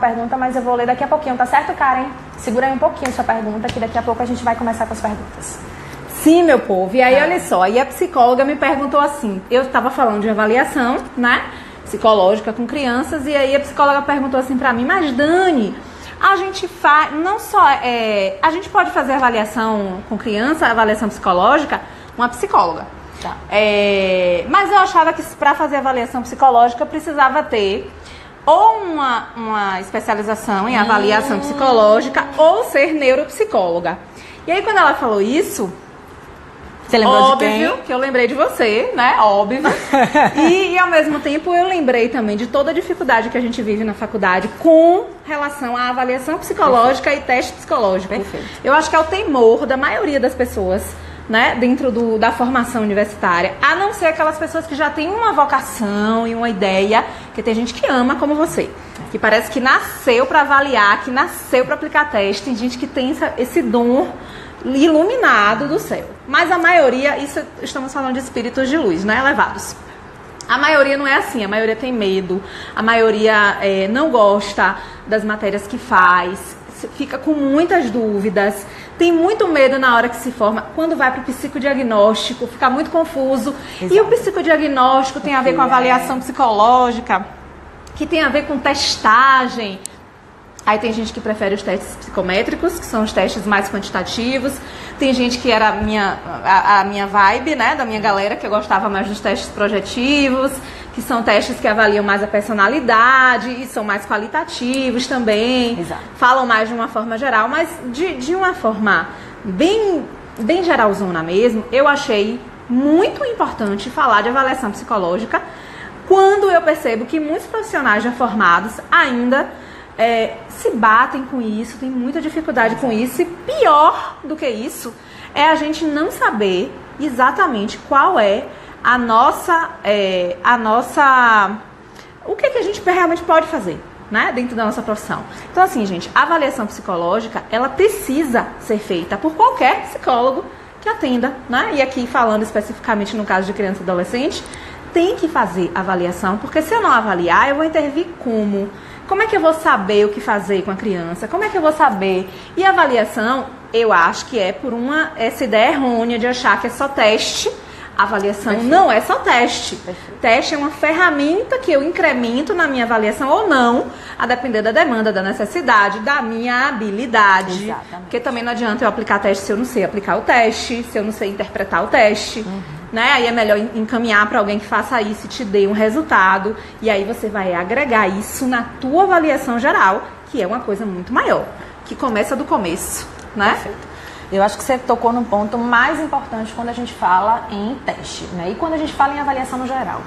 pergunta, mas eu vou ler daqui a pouquinho, tá certo, Karen? Segura aí um pouquinho sua pergunta, que daqui a pouco a gente vai começar com as perguntas. Sim, meu povo. E aí, olha só, aí a psicóloga me perguntou assim, eu estava falando de avaliação, né, psicológica com crianças, e aí a psicóloga perguntou assim pra mim, mas Dani, a gente faz, não só, a gente pode fazer avaliação com criança, avaliação psicológica, uma psicóloga. Tá. Mas eu achava que para fazer avaliação psicológica precisava ter ou uma especialização em avaliação psicológica ou ser neuropsicóloga. E aí quando ela falou isso, você lembrou óbvio de quem? que eu lembrei de você, né? Óbvio. E ao mesmo tempo eu lembrei também de toda a dificuldade que a gente vive na faculdade com relação à avaliação psicológica e teste psicológico. Perfeito. Eu acho que é o temor da maioria das pessoas, né, dentro da formação universitária, a não ser aquelas pessoas que já têm uma vocação e uma ideia, que tem gente que ama como você, que parece que nasceu para avaliar, que nasceu para aplicar teste, tem gente que tem esse dom iluminado do céu. Mas a maioria, isso estamos falando de espíritos de luz, né, elevados. A maioria não é assim, a maioria tem medo, a maioria não gosta das matérias que faz, fica com muitas dúvidas, tem muito medo na hora que se forma, quando vai para o psicodiagnóstico, fica muito confuso. Exato. E o psicodiagnóstico tem a ver com avaliação psicológica, que tem a ver com testagem. Aí tem gente que prefere os testes psicométricos, que são os testes mais quantitativos. Tem gente que era a minha vibe, né, da minha galera, que eu gostava mais dos testes projetivos, que são testes que avaliam mais a personalidade e são mais qualitativos também. Exato. Falam mais de uma forma geral, mas de uma forma bem geralzona mesmo, eu achei muito importante falar de avaliação psicológica quando eu percebo que muitos profissionais já formados ainda se batem com isso, tem muita dificuldade com isso, e pior do que isso é a gente não saber exatamente qual é a nossa o que a gente realmente pode fazer, né, dentro da nossa profissão. Então assim, gente, a avaliação psicológica, ela precisa ser feita por qualquer psicólogo que atenda, né, e aqui falando especificamente no caso de criança e adolescente, tem que fazer avaliação, porque se eu não avaliar, eu vou intervir como? Como é que eu vou saber o que fazer com a criança? Como é que eu vou saber? E a avaliação, eu acho que é por essa ideia errônea de achar que é só teste. A avaliação Perfeito. Não é só teste. Perfeito. Teste é uma ferramenta que eu incremento na minha avaliação ou não, a depender da demanda, da necessidade, da minha habilidade. Exatamente. Porque também não adianta eu aplicar teste se eu não sei aplicar o teste, se eu não sei interpretar o teste. Né? Aí é melhor encaminhar para alguém que faça isso e te dê um resultado. E aí você vai agregar isso na tua avaliação geral, que é uma coisa muito maior, que começa do começo, né? Perfeito. Eu acho que você tocou no ponto mais importante quando a gente fala em teste, né? E quando a gente fala em avaliação no geral.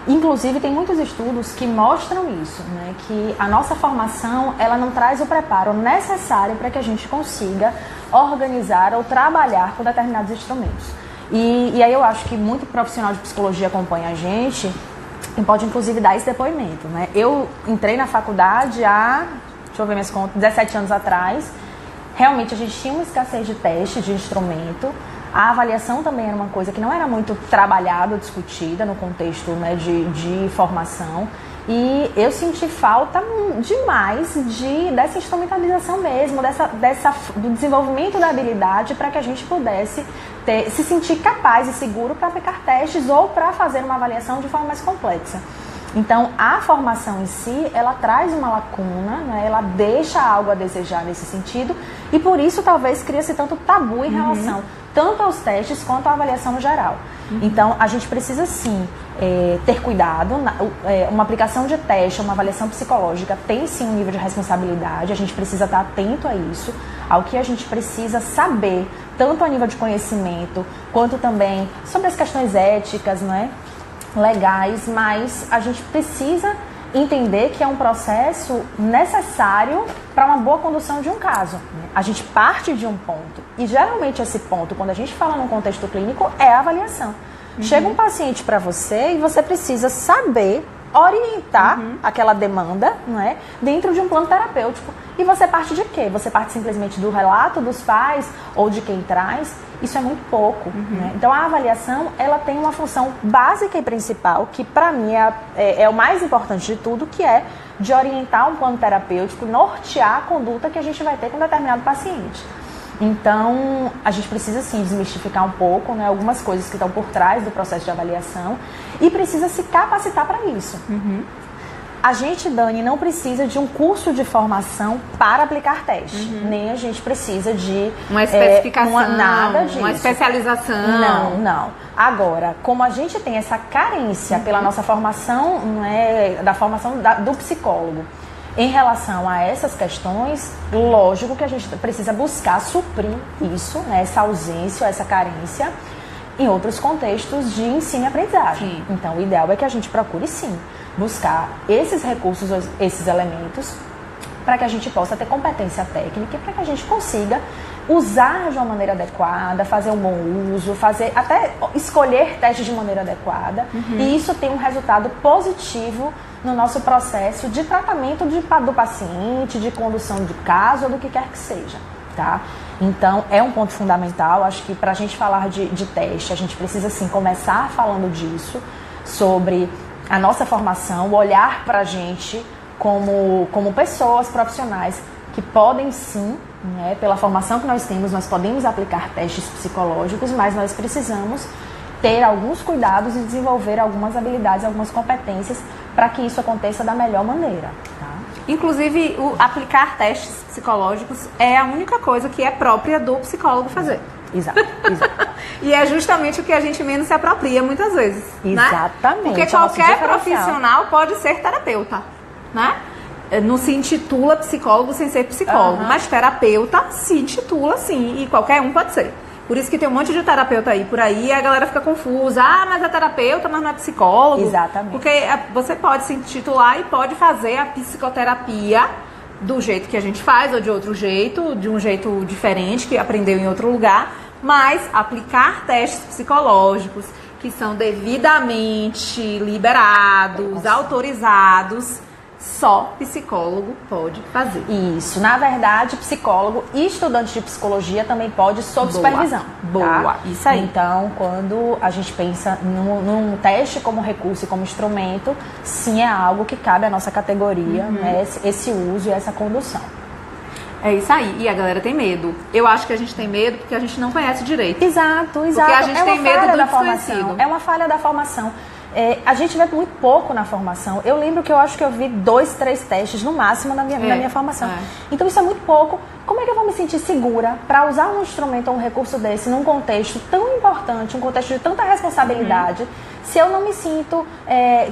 Inclusive, tem muitos estudos que mostram isso, né? Que a nossa formação, ela não traz o preparo necessário para que a gente consiga organizar ou trabalhar com determinados instrumentos. E aí eu acho que muito profissional de psicologia acompanha a gente e pode inclusive dar esse depoimento, né? Eu entrei na faculdade há, deixa eu ver minhas contas, 17 anos atrás. Realmente a gente tinha uma escassez de teste, de instrumento. A avaliação também era uma coisa que não era muito trabalhada, discutida no contexto, né, de formação. E eu senti falta demais dessa instrumentalização mesmo, do desenvolvimento da habilidade para que a gente pudesse se sentir capaz e seguro para aplicar testes ou para fazer uma avaliação de forma mais complexa. Então, a formação em si, ela traz uma lacuna, né? Ela deixa algo a desejar nesse sentido e por isso talvez cria-se tanto tabu em relação tanto aos testes quanto à avaliação no geral. Então, a gente precisa sim ter cuidado. Uma aplicação de teste, uma avaliação psicológica tem sim um nível de responsabilidade, a gente precisa estar atento a isso, ao que a gente precisa saber, tanto a nível de conhecimento, quanto também sobre as questões éticas, não é? Legais, mas a gente precisa entender que é um processo necessário para uma boa condução de um caso. A gente parte de um ponto e geralmente esse ponto, quando a gente fala num contexto clínico, é a avaliação. Chega um paciente para você e você precisa saber orientar aquela demanda, não é, dentro de um plano terapêutico. E você parte de quê? Você parte simplesmente do relato dos pais ou de quem traz? Isso é muito pouco. Né? Então, a avaliação, ela tem uma função básica e principal, que para mim é o mais importante de tudo, que é de orientar um plano terapêutico, nortear a conduta que a gente vai ter com determinado paciente. Então, a gente precisa sim desmistificar um pouco, né, algumas coisas que estão por trás do processo de avaliação e precisa se capacitar para isso. A gente, Dani, não precisa de um curso de formação para aplicar teste. Nem a gente precisa de... uma especificação, nada disso. uma especialização. Não. Agora, como a gente tem essa carência pela nossa formação, da formação do psicólogo, em relação a essas questões, lógico que a gente precisa buscar suprir isso, né, essa ausência, essa carência, em outros contextos de ensino e aprendizagem. Sim. Então, o ideal é que a gente procure, sim, buscar esses recursos, esses elementos, para que a gente possa ter competência técnica e para que a gente consiga usar de uma maneira adequada, fazer um bom uso, até escolher testes de maneira adequada. E isso tem um resultado positivo no nosso processo de tratamento do paciente, de condução de caso ou do que quer que seja, tá? Então, é um ponto fundamental. Acho que para a gente falar de teste, a gente precisa, sim, começar falando disso, sobre a nossa formação, o olhar para a gente como pessoas profissionais que podem, sim, né, pela formação que nós temos, nós podemos aplicar testes psicológicos, mas nós precisamos ter alguns cuidados e desenvolver algumas habilidades, algumas competências para que isso aconteça da melhor maneira, tá? Inclusive, aplicar testes psicológicos é a única coisa que é própria do psicólogo fazer. Exato. E é justamente o que a gente menos se apropria muitas vezes. Exatamente. Né? Porque qualquer profissional pode ser terapeuta, né? Não se intitula psicólogo sem ser psicólogo, mas terapeuta se intitula sim, e qualquer um pode ser. Por isso que tem um monte de terapeuta aí por aí e a galera fica confusa. Mas é terapeuta, mas não é psicólogo. Exatamente. Porque você pode se intitular e pode fazer a psicoterapia do jeito que a gente faz, ou de outro jeito, de um jeito diferente, que aprendeu em outro lugar, mas aplicar testes psicológicos que são devidamente liberados, autorizados, só psicólogo pode fazer. Isso. Na verdade, psicólogo e estudante de psicologia também pode sob supervisão. Boa. Tá? Isso aí. Então, quando a gente pensa num teste como recurso e como instrumento, sim, é algo que cabe à nossa categoria, né, esse uso e essa condução. É isso aí. E a galera tem medo. Eu acho que a gente tem medo porque a gente não conhece direito. Exato. Porque a gente tem medo do desconhecido. É uma falha da formação. A gente vê muito pouco na formação. Eu lembro que eu acho que eu vi 2, 3 testes no máximo na minha formação. Então isso é muito pouco. Como é que eu vou me sentir segura para usar um instrumento ou um recurso desse num contexto tão importante, um contexto de tanta responsabilidade, se eu não me sinto,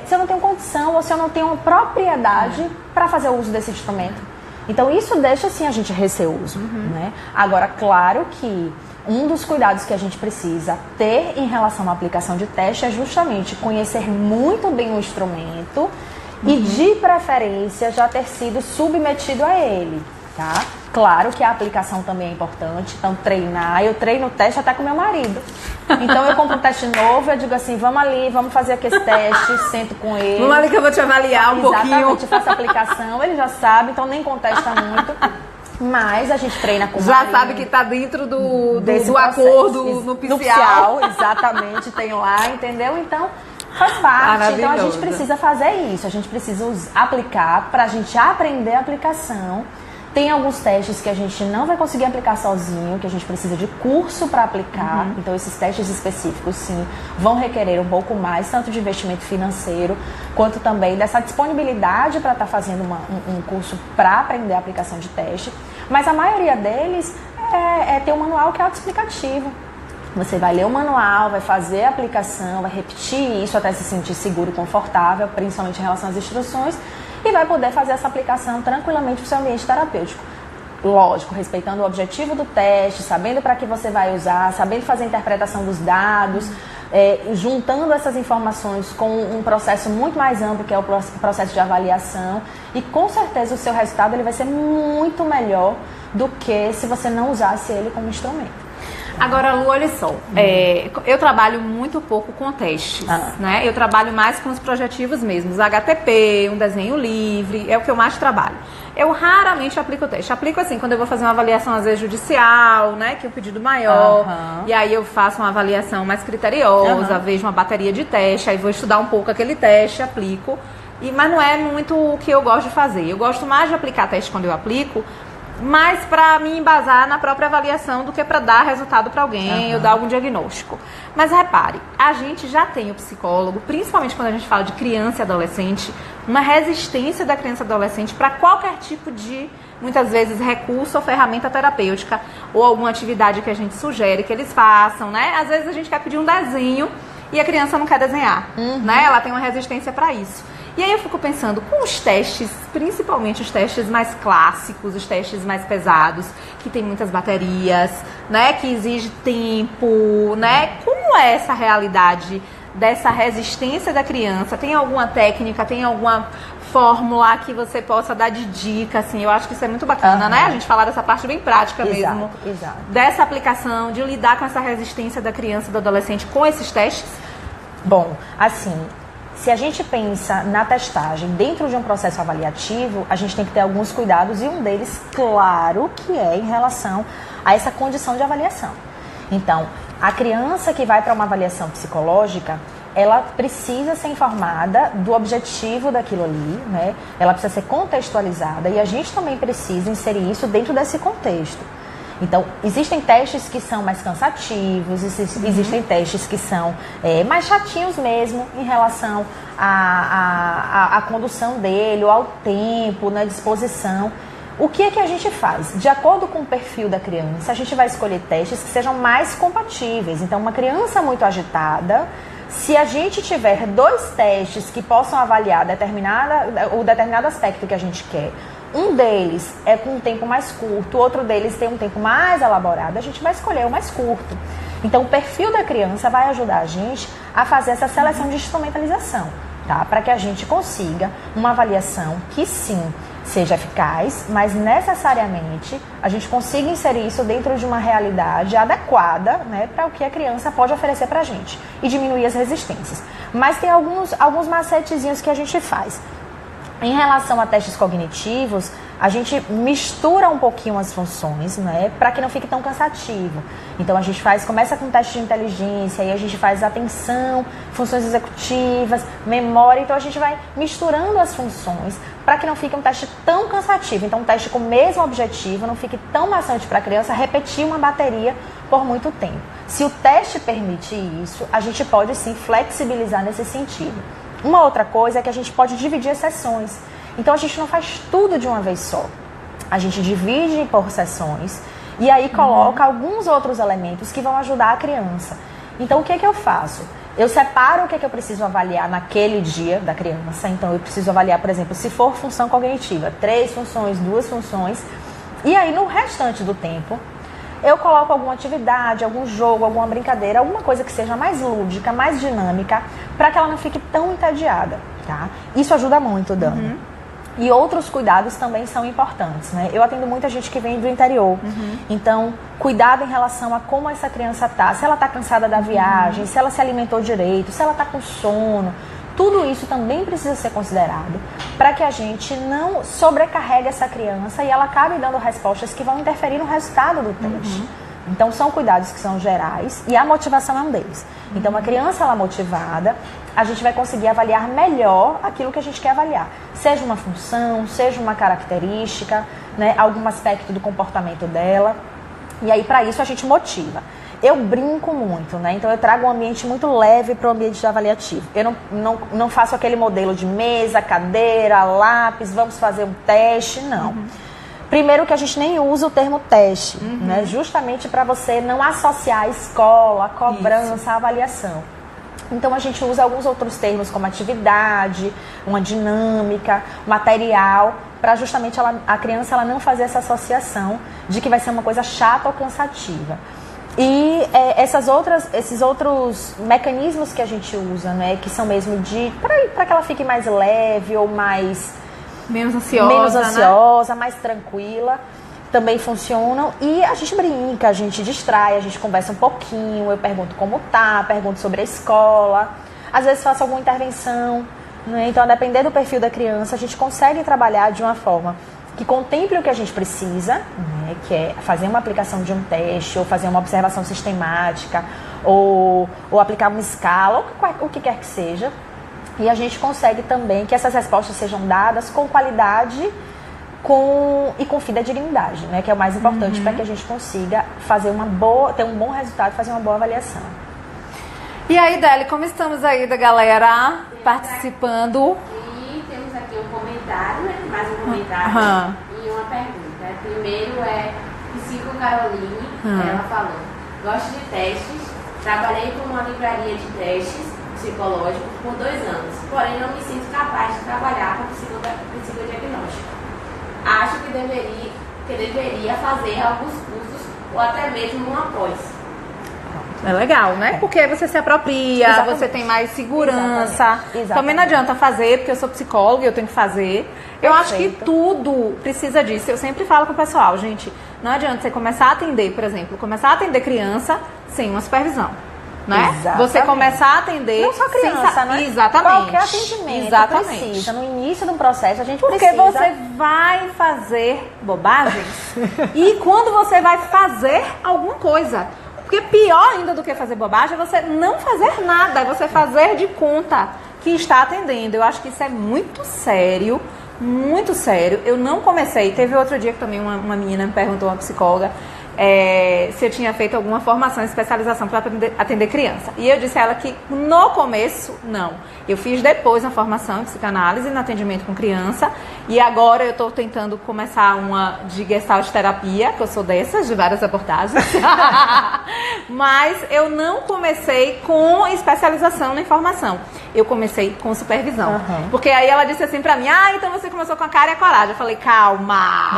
se eu não tenho condição ou se eu não tenho propriedade para fazer o uso desse instrumento? Então isso deixa assim a gente receoso, né? Agora, claro que um dos cuidados que a gente precisa ter em relação à aplicação de teste é justamente conhecer muito bem o instrumento e, de preferência, já ter sido submetido a ele, tá? Claro que a aplicação também é importante, então treinar. Eu treino o teste até com meu marido. Então eu compro um teste novo, eu digo assim, vamos ali, vamos fazer aqui esse teste, sento com ele. Vamos ali que eu vou te avaliar um pouquinho. Exatamente, faço a aplicação, ele já sabe, então nem contesta muito. Mas a gente treina com já sabe que está dentro do acordo nupcial. Exatamente, tem lá, entendeu? Então, faz parte. Então, a gente precisa fazer isso. A gente precisa aplicar para a gente aprender a aplicação. Tem alguns testes que a gente não vai conseguir aplicar sozinho, que a gente precisa de curso para aplicar. Então, esses testes específicos, sim, vão requerer um pouco mais, tanto de investimento financeiro, quanto também dessa disponibilidade para estar fazendo um curso para aprender a aplicação de teste. Mas a maioria deles tem um manual que é autoexplicativo. Você vai ler o manual, vai fazer a aplicação, vai repetir isso até se sentir seguro e confortável, principalmente em relação às instruções, e vai poder fazer essa aplicação tranquilamente para o seu ambiente terapêutico. Lógico, respeitando o objetivo do teste, sabendo para que você vai usar, sabendo fazer a interpretação dos dados, juntando essas informações com um processo muito mais amplo, que é o processo de avaliação, e com certeza o seu resultado ele vai ser muito melhor do que se você não usasse ele como instrumento. Agora, Lu, olha só, eu trabalho muito pouco com testes, né? Eu trabalho mais com os projetivos mesmos, HTP, um desenho livre, é o que eu mais trabalho. Eu raramente aplico teste. Aplico assim, quando eu vou fazer uma avaliação, às vezes, judicial, né? Que é um pedido maior. E aí eu faço uma avaliação mais criteriosa, vejo uma bateria de teste, aí vou estudar um pouco aquele teste, aplico. Mas não é muito o que eu gosto de fazer. Eu gosto mais de aplicar teste quando eu aplico, mais para me embasar na própria avaliação do que para dar resultado para alguém ou dar algum diagnóstico. Mas repare, a gente já tem o psicólogo, principalmente quando a gente fala de criança e adolescente, uma resistência da criança e adolescente para qualquer tipo de, muitas vezes, recurso ou ferramenta terapêutica ou alguma atividade que a gente sugere que eles façam, né? Às vezes a gente quer pedir um desenho e a criança não quer desenhar, né? Ela tem uma resistência para isso. E aí eu fico pensando, com os testes, principalmente os testes mais clássicos, os testes mais pesados, que tem muitas baterias, né, que exige tempo, né? Como é essa realidade dessa resistência da criança? Tem alguma técnica, tem alguma fórmula que você possa dar de dica, assim? Eu acho que isso é muito bacana, né? A gente falar dessa parte bem prática mesmo. Exato. Dessa aplicação, de lidar com essa resistência da criança e do adolescente com esses testes? Bom, assim, se a gente pensa na testagem dentro de um processo avaliativo, a gente tem que ter alguns cuidados e um deles, claro, que é em relação a essa condição de avaliação. Então, a criança que vai para uma avaliação psicológica, ela precisa ser informada do objetivo daquilo ali, né? Ela precisa ser contextualizada e a gente também precisa inserir isso dentro desse contexto. Então, existem testes que são mais cansativos, existem testes que são mais chatinhos mesmo em relação à condução dele, ou ao tempo, na disposição. O que é que a gente faz? De acordo com o perfil da criança, a gente vai escolher testes que sejam mais compatíveis. Então, uma criança muito agitada, se a gente tiver 2 testes que possam avaliar o determinado aspecto que a gente quer, um deles é com um tempo mais curto, outro deles tem um tempo mais elaborado, a gente vai escolher o mais curto. Então, o perfil da criança vai ajudar a gente a fazer essa seleção de instrumentalização, tá? Para que a gente consiga uma avaliação que sim, seja eficaz, mas necessariamente a gente consiga inserir isso dentro de uma realidade adequada, né, para o que a criança pode oferecer para a gente e diminuir as resistências. Mas tem alguns macetezinhos que a gente faz. Em relação a testes cognitivos, a gente mistura um pouquinho as funções, né, para que não fique tão cansativo. Então a gente começa com teste de inteligência, aí a gente faz atenção, funções executivas, memória, então a gente vai misturando as funções para que não fique um teste tão cansativo. Então um teste com o mesmo objetivo não fique tão maçante para a criança repetir uma bateria por muito tempo. Se o teste permite isso, a gente pode sim flexibilizar nesse sentido. Uma outra coisa é que a gente pode dividir as sessões. Então a gente não faz tudo de uma vez só. A gente divide por sessões e aí coloca alguns outros elementos que vão ajudar a criança. Então o que é que eu faço? Eu separo o que é que eu preciso avaliar naquele dia da criança. Então eu preciso avaliar, por exemplo, se for função cognitiva, 3 funções, 2 funções. E aí no restante do tempo eu coloco alguma atividade, algum jogo, alguma brincadeira, alguma coisa que seja mais lúdica, mais dinâmica, para que ela não fique tão entediada, tá? Isso ajuda muito, Dani. E outros cuidados também são importantes, né? Eu atendo muita gente que vem do interior. Então, cuidado em relação a como essa criança tá. Se ela tá cansada da viagem, se ela se alimentou direito, se ela tá com sono. Tudo isso também precisa ser considerado para que a gente não sobrecarregue essa criança e ela acabe dando respostas que vão interferir no resultado do teste. Então, são cuidados que são gerais e a motivação é um deles. Então, uma criança ela motivada, a gente vai conseguir avaliar melhor aquilo que a gente quer avaliar. Seja uma função, seja uma característica, né, algum aspecto do comportamento dela. E aí, para isso, a gente motiva. Eu brinco muito, né? Então eu trago um ambiente muito leve para o ambiente avaliativo. Eu não faço aquele modelo de mesa, cadeira, lápis, vamos fazer um teste, não. Primeiro que a gente nem usa o termo teste, né? Justamente para você não associar a escola, a cobrança, a avaliação. Então a gente usa alguns outros termos como atividade, uma dinâmica, material, para justamente a criança ela não fazer essa associação de que vai ser uma coisa chata ou cansativa. E esses outros mecanismos que a gente usa, né, que são mesmo para que ela fique mais leve ou menos ansiosa, né? Mais tranquila, também funcionam. E a gente brinca, a gente distrai, a gente conversa um pouquinho, eu pergunto como tá, pergunto sobre a escola, às vezes faço alguma intervenção, né? Então, a depender do perfil da criança, a gente consegue trabalhar de uma forma que contemple o que a gente precisa, né, que é fazer uma aplicação de um teste, ou fazer uma observação sistemática, ou aplicar uma escala, ou o que quer que seja, E a gente consegue também que essas respostas sejam dadas com qualidade e com fidedignidade, né? Que é o mais importante para que a gente consiga ter um bom resultado, fazer uma boa avaliação. E aí, Deli, como estamos aí da galera participando? E temos aqui um comentário, né? Mais um comentário e uma pergunta. Primeiro é Psico Caroline, ela falou: gosto de testes, trabalhei com uma livraria de testes psicológicos por 2 anos, porém não me sinto capaz de trabalhar com psicodiagnóstico. Acho que deveria fazer alguns cursos ou até mesmo uma pós. É legal, né? Porque você se apropria, você tem mais segurança. Exatamente. Também não adianta fazer, porque eu sou psicóloga e eu tenho que fazer. Eu acho que tudo precisa disso. Eu sempre falo com o pessoal, gente, não adianta você começar a atender, por exemplo, começar a atender criança sem uma supervisão. Né? Você começar a atender... Não só criança, né? Exatamente. Qualquer atendimento precisa. No início de um processo, a gente precisa... Porque você vai fazer bobagens e quando você vai fazer alguma coisa. Porque pior ainda do que fazer bobagem é você não fazer nada, é você fazer de conta que está atendendo. Eu acho que isso é muito sério, muito sério. Eu não comecei... Teve outro dia que também uma menina me perguntou, uma psicóloga, se eu tinha feito alguma formação, especialização para atender criança. E eu disse a ela que no começo, não. Eu fiz depois uma formação em psicanálise no atendimento com criança. E agora eu estou tentando começar uma de gestalt terapia, que eu sou dessas, de várias abordagens. Mas eu não comecei com especialização na informação. Eu comecei com supervisão. Porque aí ela disse assim pra mim, então você começou com a cara e a coragem. Eu falei, calma.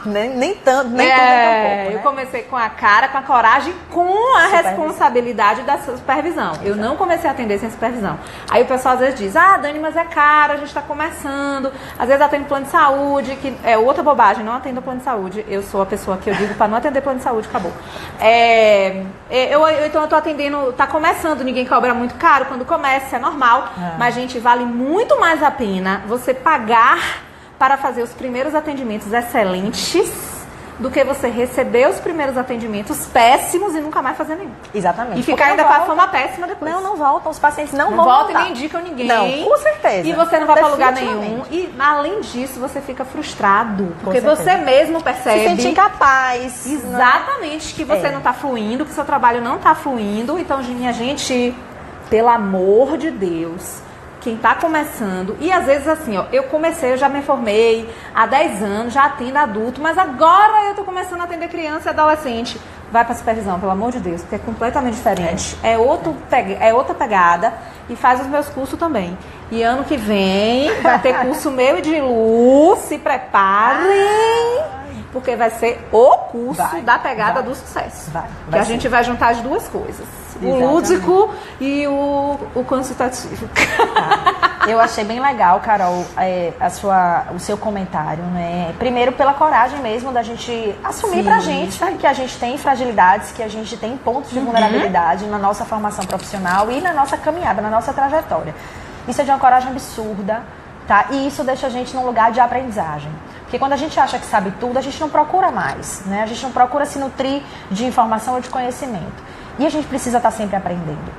Não é, nem tanto, nem tudo, nem tão pouco, né? Eu comecei com a cara, com a coragem, com a responsabilidade da supervisão. Eu não comecei a atender sem supervisão. Aí o pessoal às vezes diz, Dani, mas é caro, a gente tá começando. Às vezes atende plano de saúde, que é outra bobagem, não atendo plano de saúde. Eu sou a pessoa que eu digo pra não atender plano de saúde, acabou. Então eu tô atendendo, tá começando, ninguém cobra muito caro, quando começa é normal. Mas, gente, vale muito mais a pena você pagar para fazer os primeiros atendimentos excelentes do que você receber os primeiros atendimentos péssimos e nunca mais fazer nenhum. Exatamente. E ficar ainda com a fama péssima depois. Não voltam, os pacientes não vão voltam voltar. e nem indicam ninguém. Não, com certeza. E você não vai para lugar nenhum. E, além disso, você fica frustrado. Porque certeza. Você mesmo percebe... Se sente incapaz. Exatamente, que você não está fluindo, que seu trabalho não está fluindo. Então, minha gente, pelo amor de Deus... Quem está começando, e às vezes assim, eu já me formei há 10 anos, já atendo adulto, mas agora eu estou começando a atender criança e adolescente. Vai para a supervisão, pelo amor de Deus, porque é completamente diferente. É outra pegada e faz os meus cursos também. E ano que vem vai ter curso meu e de Lu, se preparem, porque vai ser o curso da pegada do sucesso. Que a gente vai juntar as duas coisas. O lúdico e o consultativo. Eu achei bem legal, Carol, o seu comentário, né? Primeiro pela coragem mesmo da gente assumir pra gente, né? Que a gente tem fragilidades, que a gente tem pontos de vulnerabilidade na nossa formação profissional e na nossa caminhada, na nossa trajetória. Isso é de uma coragem absurda, tá? E isso deixa a gente num lugar de aprendizagem. Porque quando a gente acha que sabe tudo, a gente não procura mais, né? A gente não procura se nutrir de informação ou de conhecimento. E a gente precisa estar sempre aprendendo.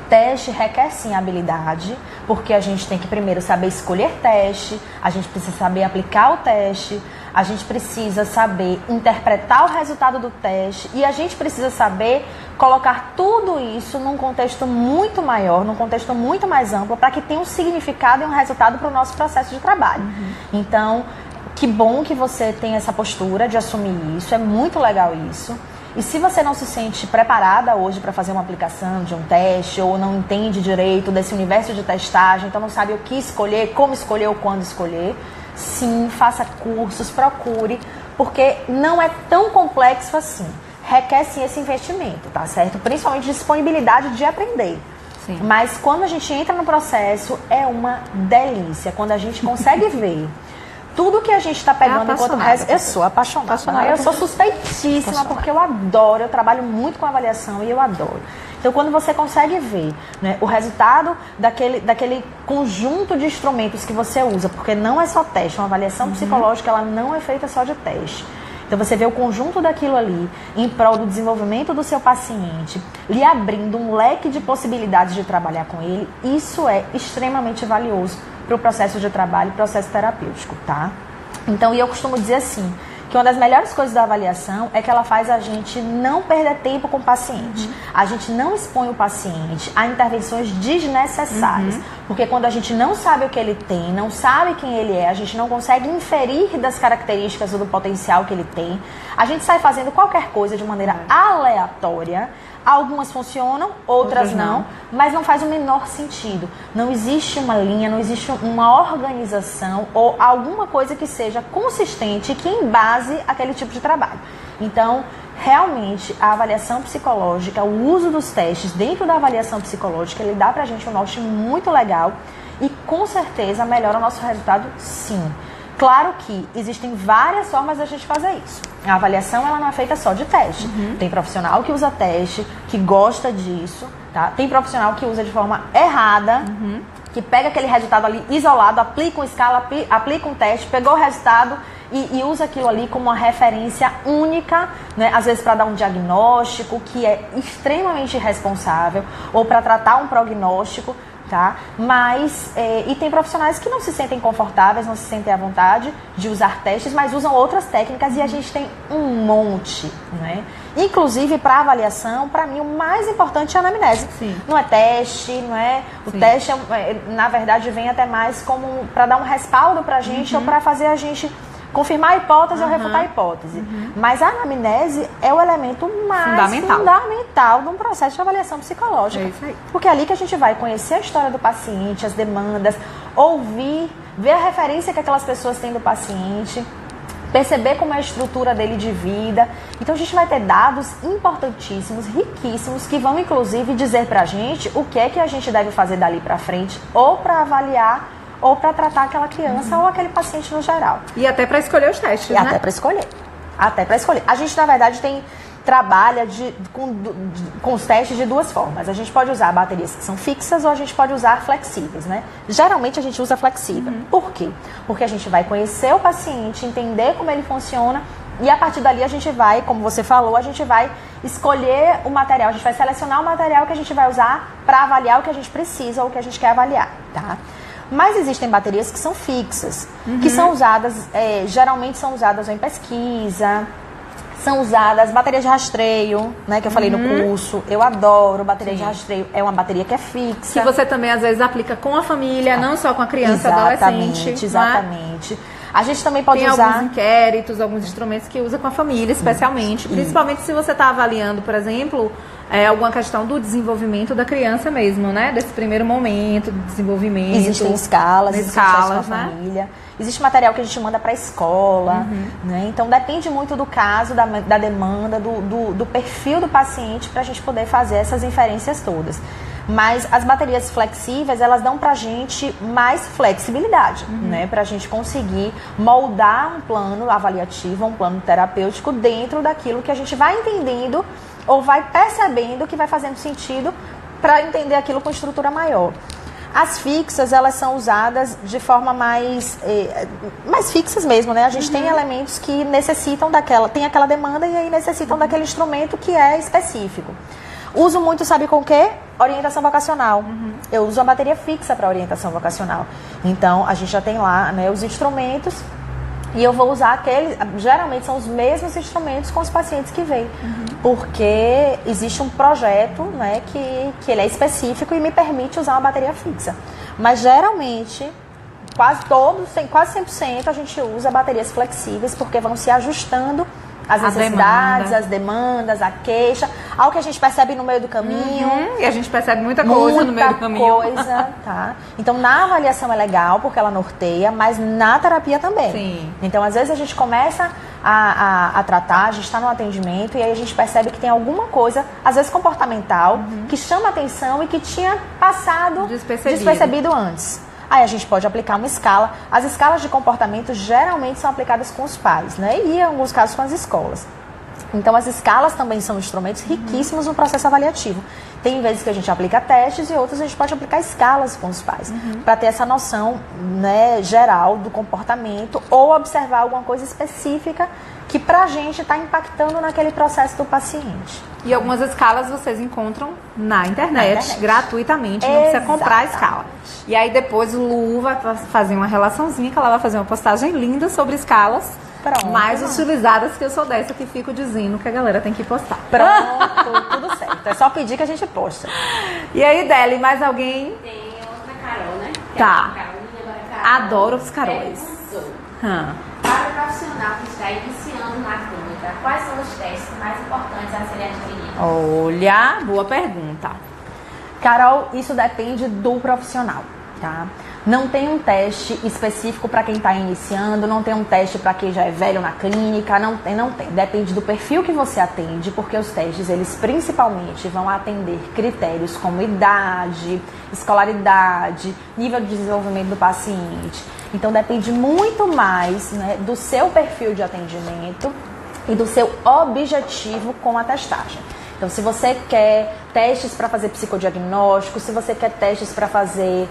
Teste requer sim habilidade, porque a gente tem que primeiro saber escolher teste, a gente precisa saber aplicar o teste, a gente precisa saber interpretar o resultado do teste e a gente precisa saber colocar tudo isso num contexto muito maior, num contexto muito mais amplo, para que tenha um significado e um resultado para o nosso processo de trabalho. Então, que bom que você tem essa postura de assumir isso, é muito legal isso. E se você não se sente preparada hoje para fazer uma aplicação de um teste ou não entende direito desse universo de testagem, então não sabe o que escolher, como escolher ou quando escolher, sim, faça cursos, procure, porque não é tão complexo assim. Requer sim esse investimento, tá certo? Principalmente disponibilidade de aprender. Sim. Mas quando a gente entra no processo, é uma delícia. Quando a gente consegue ver tudo que a gente está pegando enquanto resto. Eu sou apaixonada. Eu sou suspeitíssima porque eu adoro, eu trabalho muito com avaliação e eu adoro. Então, quando você consegue ver, né, o resultado daquele conjunto de instrumentos que você usa, porque não é só teste, uma avaliação psicológica ela não é feita só de teste. Então você vê o conjunto daquilo ali em prol do desenvolvimento do seu paciente, lhe abrindo um leque de possibilidades de trabalhar com ele, isso é extremamente valioso para o processo de trabalho e processo terapêutico, tá? Então, e eu costumo dizer assim, que uma das melhores coisas da avaliação é que ela faz a gente não perder tempo com o paciente. A gente não expõe o paciente a intervenções desnecessárias. Porque quando a gente não sabe o que ele tem, não sabe quem ele é, a gente não consegue inferir das características ou do potencial que ele tem, a gente sai fazendo qualquer coisa de maneira aleatória. Algumas funcionam, outras não, mas não faz o menor sentido. Não existe uma linha, não existe uma organização ou alguma coisa que seja consistente e que embase aquele tipo de trabalho. Então, realmente, a avaliação psicológica, o uso dos testes dentro da avaliação psicológica, ele dá pra gente um norte muito legal e, com certeza, melhora o nosso resultado, sim. Claro que existem várias formas da gente fazer isso. A avaliação ela não é feita só de teste. Tem profissional que usa teste, que gosta disso, tá? Tem profissional que usa de forma errada, que pega aquele resultado ali isolado, aplica uma escala, aplica um teste, pegou o resultado e usa aquilo ali como uma referência única, né? Às vezes para dar um diagnóstico que é extremamente irresponsável ou para tratar um prognóstico. Tá? Mas, e tem profissionais que não se sentem confortáveis, não se sentem à vontade de usar testes, mas usam outras técnicas e a gente tem um monte, né? Inclusive, para avaliação, para mim, o mais importante é a anamnese. Sim. Não é teste, não é... O teste, na verdade, vem até mais como para dar um respaldo para a gente ou para fazer a gente confirmar a hipótese ou refutar a hipótese. Mas a anamnese é o elemento mais fundamental de um processo de avaliação psicológica. É isso aí. Porque é ali que a gente vai conhecer a história do paciente, as demandas, ouvir, ver a referência que aquelas pessoas têm do paciente, perceber como é a estrutura dele de vida. Então a gente vai ter dados importantíssimos, riquíssimos, que vão inclusive dizer pra gente o que é que a gente deve fazer dali pra frente, ou para avaliar, ou para tratar aquela criança ou aquele paciente no geral. E até para escolher os testes, né? Até para escolher. Até para escolher. A gente, na verdade, trabalha com os testes de duas formas. A gente pode usar baterias que são fixas ou a gente pode usar flexíveis, né? Geralmente a gente usa flexível. Por quê? Porque a gente vai conhecer o paciente, entender como ele funciona e a partir dali a gente vai, como você falou, a gente vai escolher o material, a gente vai selecionar o material que a gente vai usar para avaliar o que a gente precisa ou o que a gente quer avaliar, tá? Mas existem baterias que são fixas, que são usadas, geralmente são usadas em pesquisa, são usadas baterias de rastreio, né, que eu falei no curso. Eu adoro bateria de rastreio, é uma bateria que é fixa. Que você também às vezes aplica com a família, não só com a criança, adolescente. Exatamente. A gente também pode usar... Tem alguns inquéritos, alguns instrumentos que usa com a família, especialmente. Principalmente se você está avaliando, por exemplo, alguma questão do desenvolvimento da criança mesmo, né? Desse primeiro momento do desenvolvimento. Existem escalas, né? com a família. Existe material que a gente manda para a escola, né? Então depende muito do caso, da demanda, do perfil do paciente para a gente poder fazer essas inferências todas. Mas as baterias flexíveis, elas dão pra gente mais flexibilidade, né? Pra gente conseguir moldar um plano avaliativo, um plano terapêutico dentro daquilo que a gente vai entendendo ou vai percebendo que vai fazendo sentido para entender aquilo com estrutura maior. As fixas, elas são usadas de forma mais fixas mesmo, né? A gente tem elementos que necessitam tem aquela demanda e aí necessitam daquele instrumento que é específico. Uso muito, sabe com o quê? Orientação vocacional. Eu uso a bateria fixa para orientação vocacional. Então, a gente já tem lá, né, os instrumentos e eu vou usar aqueles, geralmente são os mesmos instrumentos com os pacientes que vêm. Porque existe um projeto, né, que ele é específico e me permite usar uma bateria fixa. Mas, geralmente, quase 100% a gente usa baterias flexíveis porque vão se ajustando as necessidades, as demandas, a queixa, ao que a gente percebe no meio do caminho. E a gente percebe muita coisa no meio do caminho. Tá? Então, na avaliação é legal, porque ela norteia, mas na terapia também. Sim. Então, às vezes a gente começa a tratar, a gente está no atendimento, e aí a gente percebe que tem alguma coisa, às vezes comportamental, que chama atenção e que tinha passado despercebido antes. Aí a gente pode aplicar uma escala. As escalas de comportamento geralmente são aplicadas com os pais, né? E em alguns casos com as escolas. Então, as escalas também são instrumentos riquíssimos no processo avaliativo. Tem vezes que a gente aplica testes e outras a gente pode aplicar escalas com os pais, para ter essa noção, né, geral do comportamento ou observar alguma coisa específica que pra gente está impactando naquele processo do paciente. E algumas escalas vocês encontram na internet. Gratuitamente, não precisa comprar a escala. E aí depois o Lu vai fazer uma relaçãozinha, que ela vai fazer uma postagem linda sobre escalas mais utilizadas, que eu sou dessa que fico dizendo que a galera tem que postar. Pronto, tudo certo. É só pedir que a gente posta. E aí, Deli, mais alguém? Tem outra Carol, né? Tá. Carol. Adoro os Caróis. Para o profissional que está iniciando na clínica, quais são os testes mais importantes a serem adquiridos? Olha, boa pergunta. Carol, isso depende do profissional, tá? Não tem um teste específico para quem está iniciando, não tem um teste para quem já é velho na clínica, não tem. Depende do perfil que você atende, porque os testes, eles principalmente vão atender critérios como idade, escolaridade, nível de desenvolvimento do paciente. Então, depende muito mais, né, do seu perfil de atendimento e do seu objetivo com a testagem. Então, se você quer testes para fazer psicodiagnóstico, se você quer testes para fazer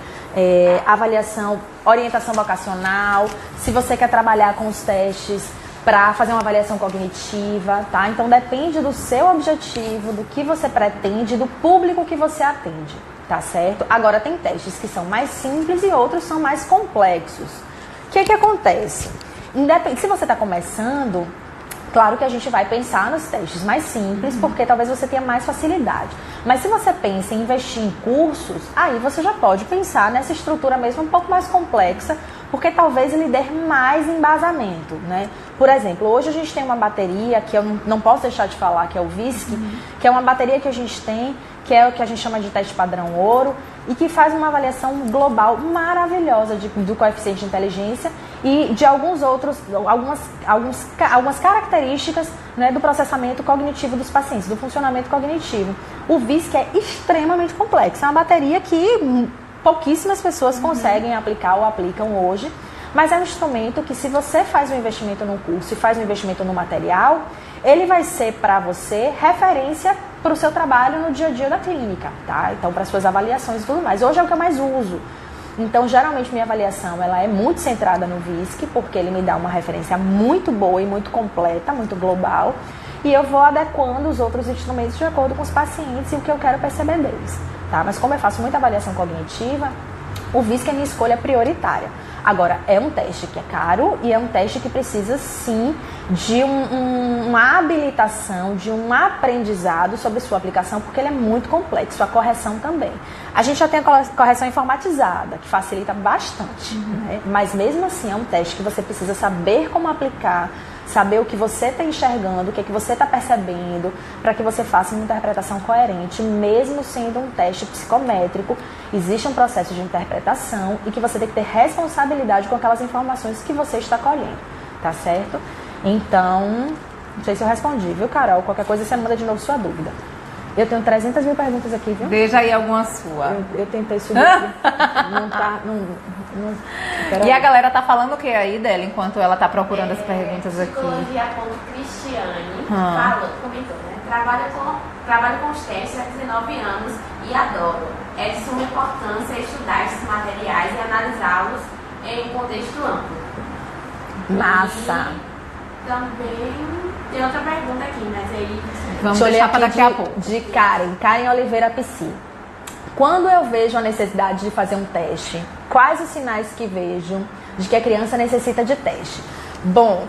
avaliação, orientação vocacional, se você quer trabalhar com os testes para fazer uma avaliação cognitiva, tá? Então, depende do seu objetivo, do que você pretende, do público que você atende, tá certo? Agora, tem testes que são mais simples e outros são mais complexos. O que acontece? Se você está começando, claro que a gente vai pensar nos testes mais simples, porque talvez você tenha mais facilidade. Mas se você pensa em investir em cursos, aí você já pode pensar nessa estrutura mesmo um pouco mais complexa, porque talvez lhe dê mais embasamento, né? Por exemplo, hoje a gente tem uma bateria, que eu não posso deixar de falar, que é o VISC, que é uma bateria que a gente tem, que é o que a gente chama de teste padrão ouro, e que faz uma avaliação global maravilhosa do coeficiente de inteligência e de algumas características, né, do processamento cognitivo dos pacientes, do funcionamento cognitivo. O VISC é extremamente complexo, é uma bateria que pouquíssimas pessoas conseguem aplicar ou aplicam hoje, mas é um instrumento que, se você faz um investimento num curso e faz um investimento no material, ele vai ser para você referência para o seu trabalho no dia a dia da clínica, tá? Então, para as suas avaliações e tudo mais. Hoje é o que eu mais uso. Então, geralmente, minha avaliação ela é muito centrada no VISC, porque ele me dá uma referência muito boa e muito completa, muito global, e eu vou adequando os outros instrumentos de acordo com os pacientes e o que eu quero perceber deles, tá? Mas como eu faço muita avaliação cognitiva, o VISC é minha escolha prioritária. Agora, é um teste que é caro e é um teste que precisa, sim, de uma habilitação, de um aprendizado sobre sua aplicação, porque ele é muito complexo, a correção também. A gente já tem a correção informatizada, que facilita bastante, né? Mas mesmo assim é um teste que você precisa saber como aplicar, saber o que você está enxergando, o que você está percebendo, para que você faça uma interpretação coerente, mesmo sendo um teste psicométrico. Existe um processo de interpretação e que você tem que ter responsabilidade com aquelas informações que você está colhendo, tá certo? Então, não sei se eu respondi, viu, Carol? Qualquer coisa você manda de novo sua dúvida. Eu tenho 300 mil perguntas aqui, viu? Veja aí alguma sua. Eu tentei subir aqui. Não tá... E a galera tá falando o que aí dela, enquanto ela tá procurando as perguntas aqui? Psicologia.cristiane comentou, né? Trabalho com os testes há 19 anos e adoro. É de suma importância estudar esses materiais e analisá-los em um contexto amplo. Massa! E também tem outra pergunta aqui, mas aí... Vamos deixar para daqui a pouco. De Karen Oliveira Psi. Quando eu vejo a necessidade de fazer um teste, quais os sinais que vejo de que a criança necessita de teste? Bom,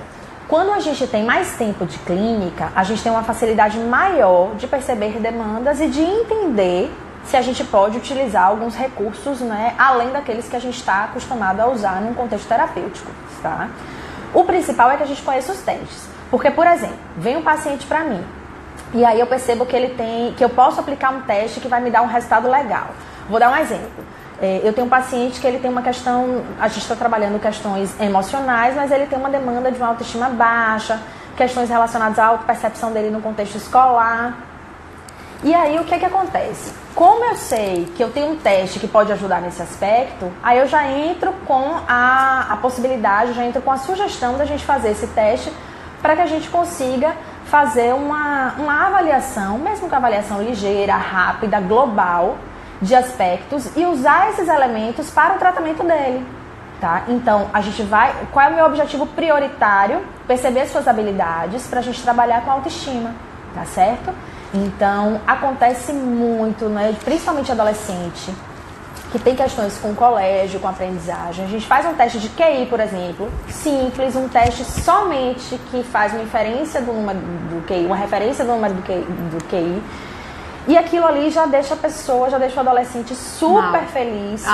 quando a gente tem mais tempo de clínica, a gente tem uma facilidade maior de perceber demandas e de entender se a gente pode utilizar alguns recursos, né, além daqueles que a gente está acostumado a usar num contexto terapêutico, tá? O principal é que a gente conheça os testes. Porque, por exemplo, vem um paciente para mim, e aí eu percebo que eu posso aplicar um teste que vai me dar um resultado legal. Vou dar um exemplo. Eu tenho um paciente que ele tem uma questão, a gente está trabalhando questões emocionais, mas ele tem uma demanda de uma autoestima baixa, questões relacionadas à autopercepção dele no contexto escolar. E aí o que acontece? Como eu sei que eu tenho um teste que pode ajudar nesse aspecto, aí eu já entro com a possibilidade, já entro com a sugestão da gente fazer esse teste para que a gente consiga fazer uma avaliação, mesmo que avaliação ligeira, rápida, global, de aspectos e usar esses elementos para o tratamento dele. Tá? Então, a gente vai... Qual é o meu objetivo prioritário? Perceber suas habilidades para a gente trabalhar com autoestima, tá certo? Então, acontece muito, né? Principalmente adolescente, que tem questões com o colégio, com a aprendizagem. A gente faz um teste de QI, por exemplo, simples, um teste somente que faz uma inferência do número do QI, uma referência do número do QI. E aquilo ali já deixa a pessoa, já deixa o adolescente super feliz,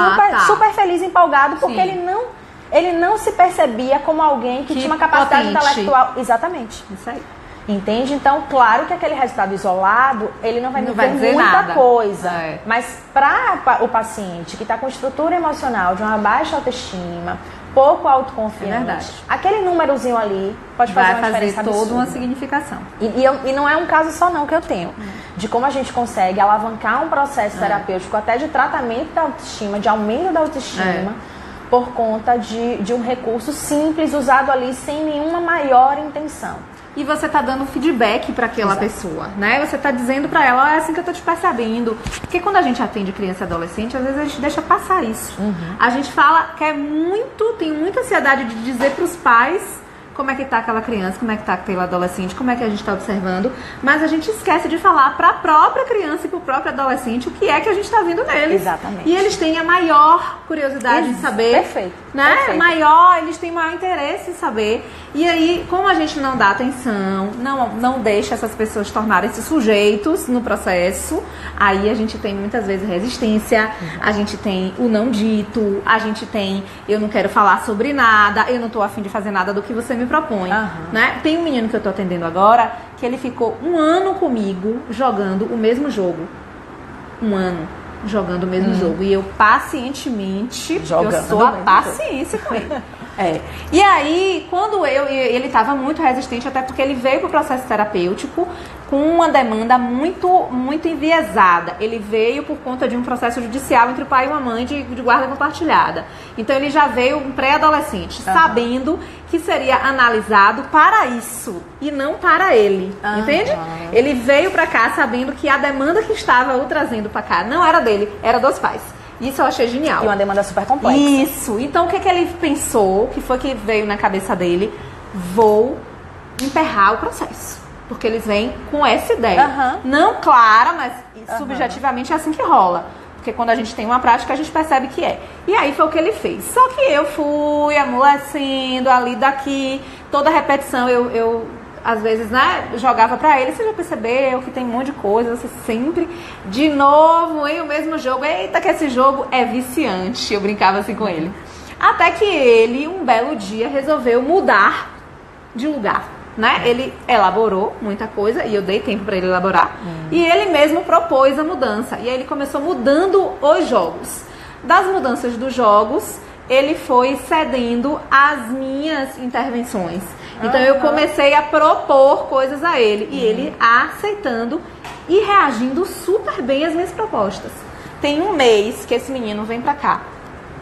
super feliz, empolgado, porque ele não se percebia como alguém que tinha uma capacidade intelectual. Exatamente. Isso aí. Entende? Então, claro que aquele resultado isolado, ele não vai dizer muita nada. Coisa. Mas para o paciente que está com estrutura emocional de uma baixa autoestima, pouco autoconfiante, aquele númerozinho ali pode fazer uma diferença absurda. Toda uma significação. E não é um caso só não que eu tenho. De como a gente consegue alavancar um processo terapêutico até de tratamento da autoestima, de aumento da autoestima, por conta de um recurso simples usado ali sem nenhuma maior intenção. E você está dando feedback para aquela pessoa, né? Você está dizendo para ela, é assim que eu tô te percebendo. Porque quando a gente atende criança e adolescente, às vezes a gente deixa passar isso. A gente fala que tem muita ansiedade de dizer para os pais como é que tá aquela criança, como é que tá aquele adolescente, como é que a gente está observando, mas a gente esquece de falar para a própria criança e para o próprio adolescente o que é que a gente está vendo neles. Exatamente. E eles têm a maior curiosidade em saber. Perfeito. Né? Perfeito. Eles têm maior interesse em saber. E aí, como a gente não dá atenção, não deixa essas pessoas tornarem-se sujeitos no processo, aí a gente tem muitas vezes resistência, a gente tem o não dito, a gente tem eu não quero falar sobre nada, eu não tô afim de fazer nada do que você me propõe. Né? Tem um menino que eu tô atendendo agora, que ele ficou 1 ano comigo jogando o mesmo jogo. 1 ano jogando o mesmo jogo. E eu pacientemente, eu sou a paciência com ele. E aí, quando ele estava muito resistente, até porque ele veio para o processo terapêutico com uma demanda muito, muito enviesada. Ele veio por conta de um processo judicial entre o pai e uma mãe de guarda compartilhada. Então ele já veio um pré-adolescente, sabendo que seria analisado para isso e não para ele, entende? Ele veio para cá sabendo que a demanda que estava o trazendo para cá não era dele, era dos pais. Isso eu achei genial. E uma demanda super complexa. Isso. Então, o que ele pensou, que foi que veio na cabeça dele? Vou emperrar o processo. Porque eles vêm com essa ideia. Não clara, mas subjetivamente é assim que rola. Porque quando a gente tem uma prática, a gente percebe que é. E aí foi o que ele fez. Só que eu fui amolecendo ali daqui. Toda repetição eu às vezes, né, jogava pra ele, você já percebeu que tem um monte de coisa, você sempre, de novo, em o mesmo jogo, eita que esse jogo é viciante, eu brincava assim com ele. Até que ele, um belo dia, resolveu mudar de lugar, né, ele elaborou muita coisa, e eu dei tempo pra ele elaborar, e ele mesmo propôs a mudança, e aí ele começou mudando os jogos. Das mudanças dos jogos, ele foi cedendo às minhas intervenções. Então eu comecei a propor coisas a ele e ele aceitando e reagindo super bem às minhas propostas. Tem 1 mês que esse menino vem pra cá.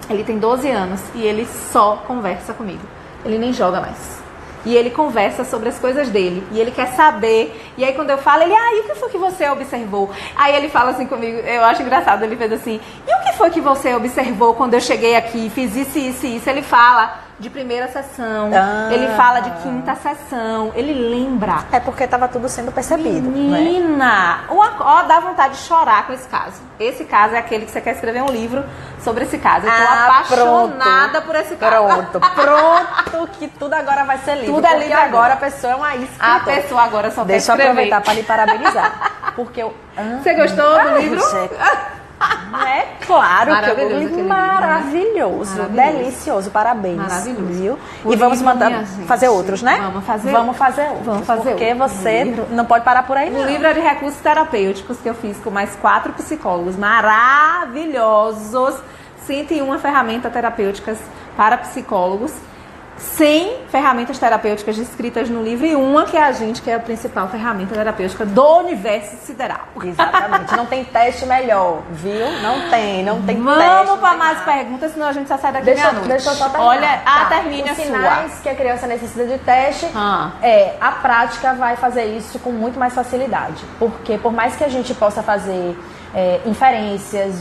Ele tem 12 anos e ele só conversa comigo. Ele nem joga mais. E ele conversa sobre as coisas dele. E ele quer saber. E aí quando eu falo, ele, e o que foi que você observou? Aí ele fala assim comigo, eu acho engraçado, ele fez assim, e o que foi que você observou quando eu cheguei aqui, fiz isso, isso e isso? Ele fala de primeira sessão, ele fala de 5ª sessão, ele lembra. É porque estava tudo sendo percebido. Menina, ó, dá vontade de chorar com esse caso. Esse caso é aquele que você quer escrever um livro sobre esse caso. Eu tô apaixonada por esse caso. Pronto, que tudo agora vai ser livro. Tudo é livro agora. A pessoa é uma escritora. A pessoa agora só quer Deixa eu escrever. aproveitar para lhe parabenizar. Porque eu Você gostou do livro? É claro que eu livro, maravilhoso, delicioso, parabéns. Maravilhoso. Viu? E vamos fazer outros, né? Vamos fazer outros. Porque você não pode parar por aí, não. O livro é de recursos terapêuticos que eu fiz com mais 4 psicólogos maravilhosos. 101 ferramentas terapêuticas para psicólogos. 100 ferramentas terapêuticas descritas no livro e uma que é a gente, que é a principal ferramenta terapêutica do universo sideral. Exatamente. Não tem teste melhor, viu? Não tem teste. Vamos para mais perguntas, senão a gente só sai daqui meia-noite. Deixa eu só terminar. Olha, termine a Os sua. sinais que a criança necessita de teste, a prática vai fazer isso com muito mais facilidade. Porque por mais que a gente possa fazer inferências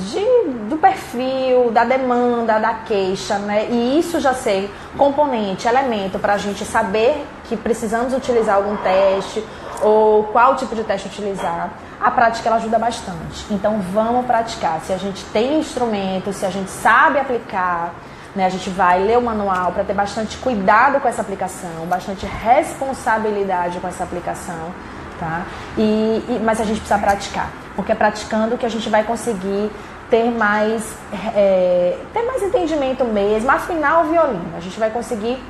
do perfil, da demanda, da queixa, né? E isso já ser componente, elemento para a gente saber que precisamos utilizar algum teste ou qual tipo de teste utilizar, a prática ela ajuda bastante. Então vamos praticar. Se a gente tem instrumentos, se a gente sabe aplicar, né? A gente vai ler o manual para ter bastante cuidado com essa aplicação, bastante responsabilidade com essa aplicação. Tá? Mas a gente precisa praticar, porque é praticando que a gente vai conseguir ter mais entendimento mesmo, afinar o violino. A gente vai conseguir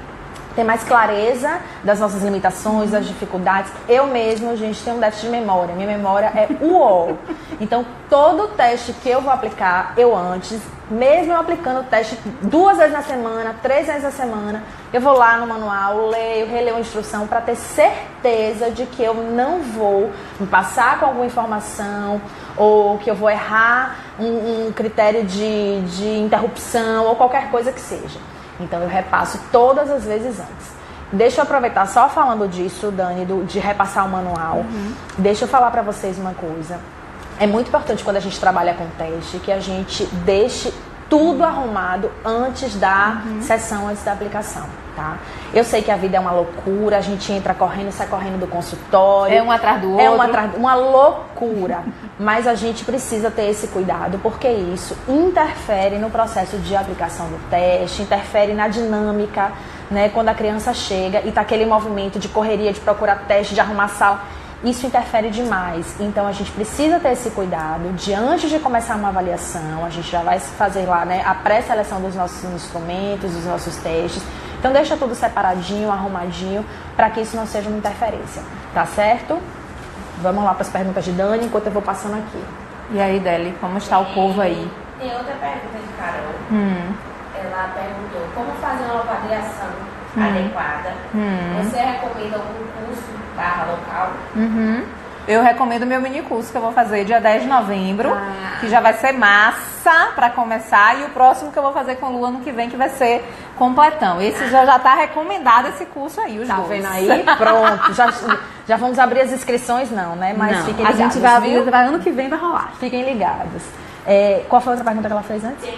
ter mais clareza das nossas limitações, das dificuldades. Eu mesmo, gente, tenho um déficit de memória. Minha memória é uó. Então, todo teste que eu vou aplicar, mesmo eu aplicando o teste 2 vezes na semana, 3 vezes na semana, eu vou lá no manual, releio a instrução para ter certeza de que eu não vou me passar com alguma informação ou que eu vou errar um critério de interrupção ou qualquer coisa que seja. Então eu repasso todas as vezes antes. Deixa eu aproveitar só falando disso, Dani, de repassar o manual. Deixa eu falar para vocês uma coisa. É muito importante quando a gente trabalha com teste que a gente deixe tudo arrumado antes da sessão, antes da aplicação, tá? Eu sei que a vida é uma loucura, a gente entra correndo, sai correndo do consultório. É um atrás do outro. Uma loucura. Mas a gente precisa ter esse cuidado, porque isso interfere no processo de aplicação do teste, interfere na dinâmica, né? Quando a criança chega e tá aquele movimento de correria, de procurar teste, de arrumar sala. Isso interfere demais, então a gente precisa ter esse cuidado de antes de começar uma avaliação, a gente já vai fazer lá, né, a pré-seleção dos nossos instrumentos, dos nossos testes, então deixa tudo separadinho, arrumadinho, para que isso não seja uma interferência, tá certo? Vamos lá para as perguntas de Dani, enquanto eu vou passando aqui. E aí, Deli, como está o povo aí? Tem outra pergunta de Carol. Ela perguntou como fazer uma avaliação adequada. Você recomenda algum curso /local? Eu recomendo meu mini curso que eu vou fazer dia 10 de novembro, que já vai ser massa para começar, e o próximo que eu vou fazer com o Lu ano que vem, que vai ser completão. Esse já tá recomendado, esse curso aí, os Tá dois. vendo aí? Pronto. Já vamos abrir as inscrições, não, né? Mas fiquem ligados. A gente vai abrir, ano que vem vai rolar. Fiquem ligados. Qual foi a outra pergunta que ela fez antes?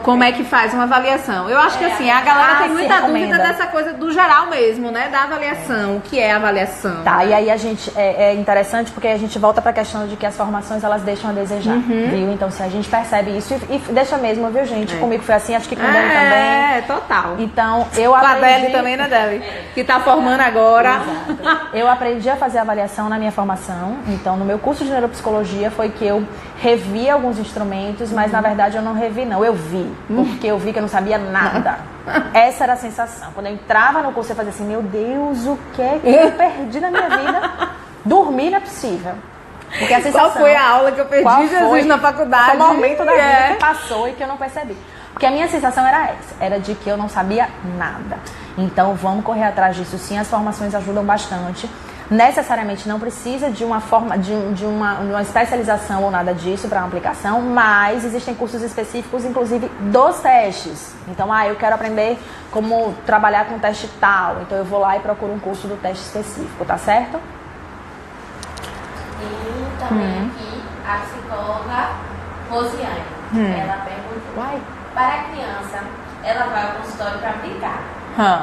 Como é que faz uma avaliação? Eu acho que assim, a galera tem muita dúvida dessa coisa do geral mesmo, né? Da avaliação, o que é avaliação. Tá, e aí a gente, é interessante porque a gente volta pra questão de que as formações, elas deixam a desejar, viu? Então, se a gente percebe isso, e deixa mesmo, viu, gente? Comigo foi assim, acho que com o Dani também. É, total. Então, eu Com a aprendi... Deli também, né, Deli? Que tá formando agora. Exato. Eu aprendi a fazer avaliação na minha formação, então no meu curso de neuropsicologia foi que eu revi alguns instrumentos, mas na verdade eu não revi não, eu vi, porque eu vi que eu não sabia nada. Essa era a sensação. Quando eu entrava no curso eu fazia assim, meu Deus, o que é que eu perdi na minha vida? Dormir não é possível. Porque a sensação, Qual foi a aula que eu perdi, Jesus, na faculdade? Foi o momento da vida que passou e que eu não percebi. Porque a minha sensação era essa, era de que eu não sabia nada. Então vamos correr atrás disso sim, as formações ajudam bastante. Necessariamente não precisa de uma forma, de uma especialização ou nada disso para uma aplicação, mas existem cursos específicos, inclusive dos testes. Então, eu quero aprender como trabalhar com teste tal, então eu vou lá e procuro um curso do teste específico, tá certo? E também aqui a psicóloga Rosiane, ela perguntou, para a criança, ela vai ao consultório para aplicar.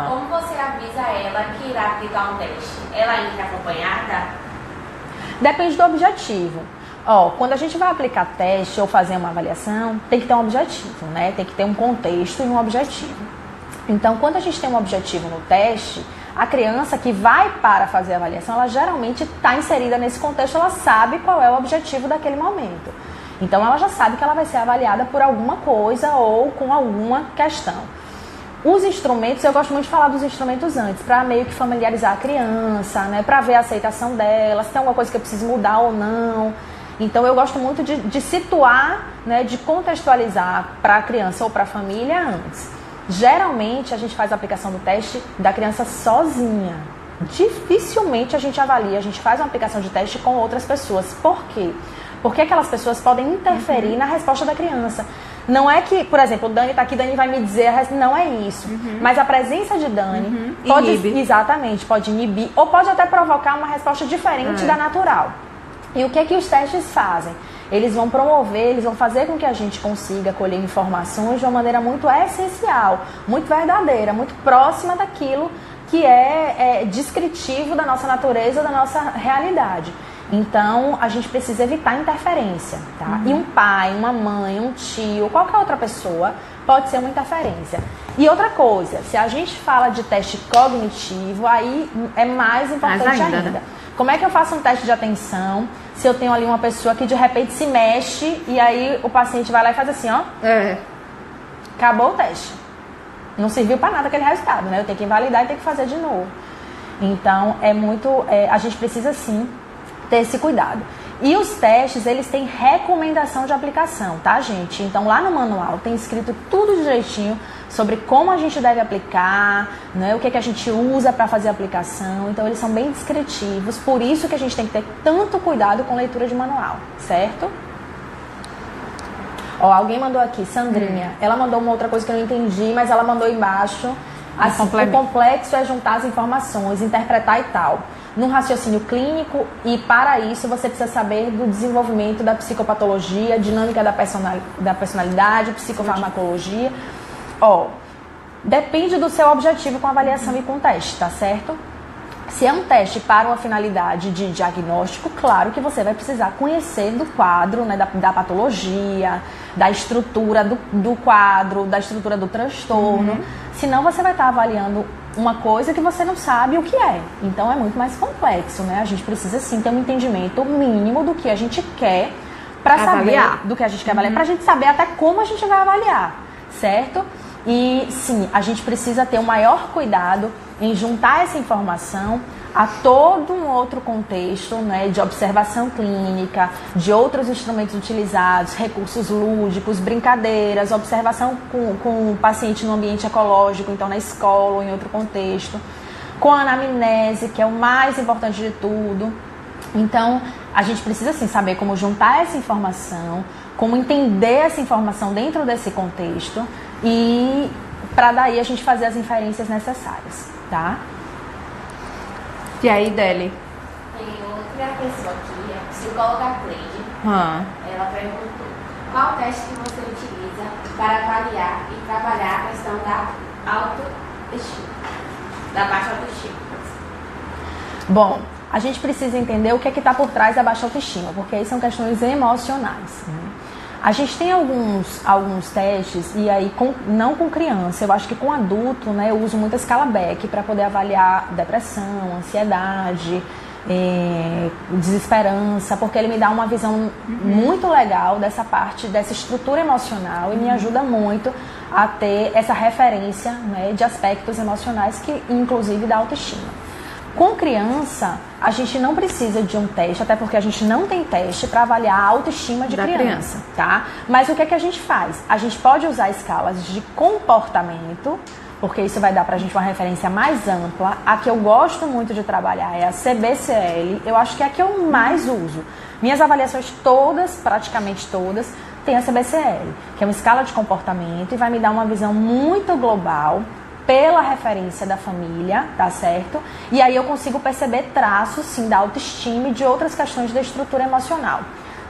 Como você avisa ela que irá aplicar um teste? Ela entra acompanhada? Depende do objetivo. Quando a gente vai aplicar teste ou fazer uma avaliação, tem que ter um objetivo, né? Tem que ter um contexto e um objetivo. Então, quando a gente tem um objetivo no teste, a criança que vai para fazer a avaliação, ela geralmente está inserida nesse contexto, ela sabe qual é o objetivo daquele momento. Então, ela já sabe que ela vai ser avaliada por alguma coisa ou com alguma questão. Os instrumentos, eu gosto muito de falar dos instrumentos antes, para meio que familiarizar a criança, né? Para ver a aceitação dela, se tem alguma coisa que eu preciso mudar ou não. Então eu gosto muito de situar, né? De contextualizar para a criança ou para a família antes. Geralmente, a gente faz a aplicação do teste da criança sozinha. Dificilmente a gente avalia, a gente faz uma aplicação de teste com outras pessoas. Por quê? Porque aquelas pessoas podem interferir na resposta da criança. Não é que, por exemplo, o Dani está aqui, Dani vai me dizer, não é isso. Mas a presença de Dani pode, exatamente, pode inibir ou pode até provocar uma resposta diferente da natural. E o que é que os testes fazem? Eles vão promover, eles vão fazer com que a gente consiga colher informações de uma maneira muito essencial, muito verdadeira, muito próxima daquilo que é descritivo da nossa natureza, da nossa realidade. Então, a gente precisa evitar interferência, tá? E um pai, uma mãe, um tio, qualquer outra pessoa pode ser uma interferência. E outra coisa, se a gente fala de teste cognitivo, aí é mais importante ainda. Né? Como é que eu faço um teste de atenção se eu tenho ali uma pessoa que de repente se mexe e aí o paciente vai lá e faz assim, ó. Acabou o teste. Não serviu para nada aquele resultado, né? Eu tenho que invalidar e tenho que fazer de novo. Então, a gente precisa sim ter esse cuidado. E os testes, eles têm recomendação de aplicação, tá, gente? Então, lá no manual tem escrito tudo direitinho sobre como a gente deve aplicar, né? O que a gente usa para fazer a aplicação. Então, eles são bem descritivos. Por isso que a gente tem que ter tanto cuidado com leitura de manual, certo? Ó, alguém mandou aqui, Sandrinha. Ela mandou uma outra coisa que eu não entendi, mas ela mandou embaixo. Assim, o complexo é juntar as informações, interpretar e tal. Num raciocínio clínico, e para isso você precisa saber do desenvolvimento da psicopatologia, dinâmica da personalidade, psicofarmacologia. Ó, depende do seu objetivo com a avaliação e com o teste, tá certo? Se é um teste para uma finalidade de diagnóstico, claro que você vai precisar conhecer do quadro, né, da patologia, da estrutura do quadro, da estrutura do transtorno. Senão você vai estar avaliando uma coisa que você não sabe o que é. Então é muito mais complexo, né? A gente precisa sim ter um entendimento mínimo do que a gente quer para saber do que a gente quer avaliar, para a gente saber até como a gente vai avaliar, certo? E sim, a gente precisa ter o maior cuidado em juntar essa informação a todo um outro contexto, né, de observação clínica, de outros instrumentos utilizados, recursos lúdicos, brincadeiras, observação com o paciente no ambiente ecológico, então na escola ou em outro contexto, com a anamnese, que é o mais importante de tudo. Então, a gente precisa sim saber como juntar essa informação, como entender essa informação dentro desse contexto e para daí a gente fazer as inferências necessárias, tá? E aí, Deli? Tem outra pessoa aqui, a psicóloga Cleide. Ela perguntou: qual teste que você utiliza para avaliar e trabalhar a questão da autoestima, da baixa autoestima? Bom, a gente precisa entender o que é que está por trás da baixa autoestima, porque aí são questões emocionais, né? A gente tem alguns testes, e aí não com criança, eu acho que com adulto, né, eu uso muito a escala Beck para poder avaliar depressão, ansiedade, desesperança, porque ele me dá uma visão muito legal dessa parte, dessa estrutura emocional e me ajuda muito a ter essa referência, né, de aspectos emocionais, que inclusive da autoestima. Com criança, a gente não precisa de um teste, até porque a gente não tem teste para avaliar a autoestima de criança, tá? Mas o que é que a gente faz? A gente pode usar escalas de comportamento, porque isso vai dar pra gente uma referência mais ampla. A que eu gosto muito de trabalhar é a CBCL, eu acho que é a que eu mais uso. Minhas avaliações todas, praticamente todas, tem a CBCL, que é uma escala de comportamento e vai me dar uma visão muito global pela referência da família, tá certo? E aí eu consigo perceber traços, sim, da autoestima e de outras questões da estrutura emocional,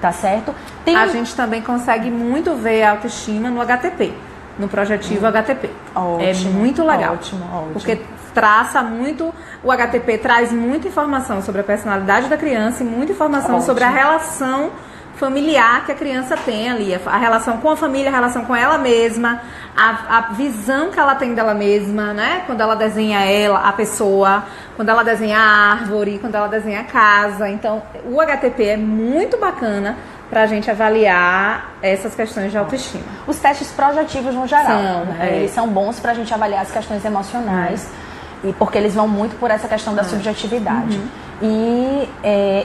tá certo? A gente também consegue muito ver a autoestima no HTP, no projetivo HTP. Ótimo, é muito legal. Ótimo. Porque traça muito, o HTP traz muita informação sobre a personalidade da criança e muita informação sobre a relação familiar que a criança tem ali, a relação com a família, a relação com ela mesma, a visão que ela tem dela mesma, né? Quando ela desenha a pessoa, quando ela desenha a árvore, quando ela desenha a casa. Então, o HTP é muito bacana para a gente avaliar essas questões de autoestima. Os testes projetivos no geral, eles são bons para a gente avaliar as questões emocionais, e porque eles vão muito por essa questão da subjetividade. E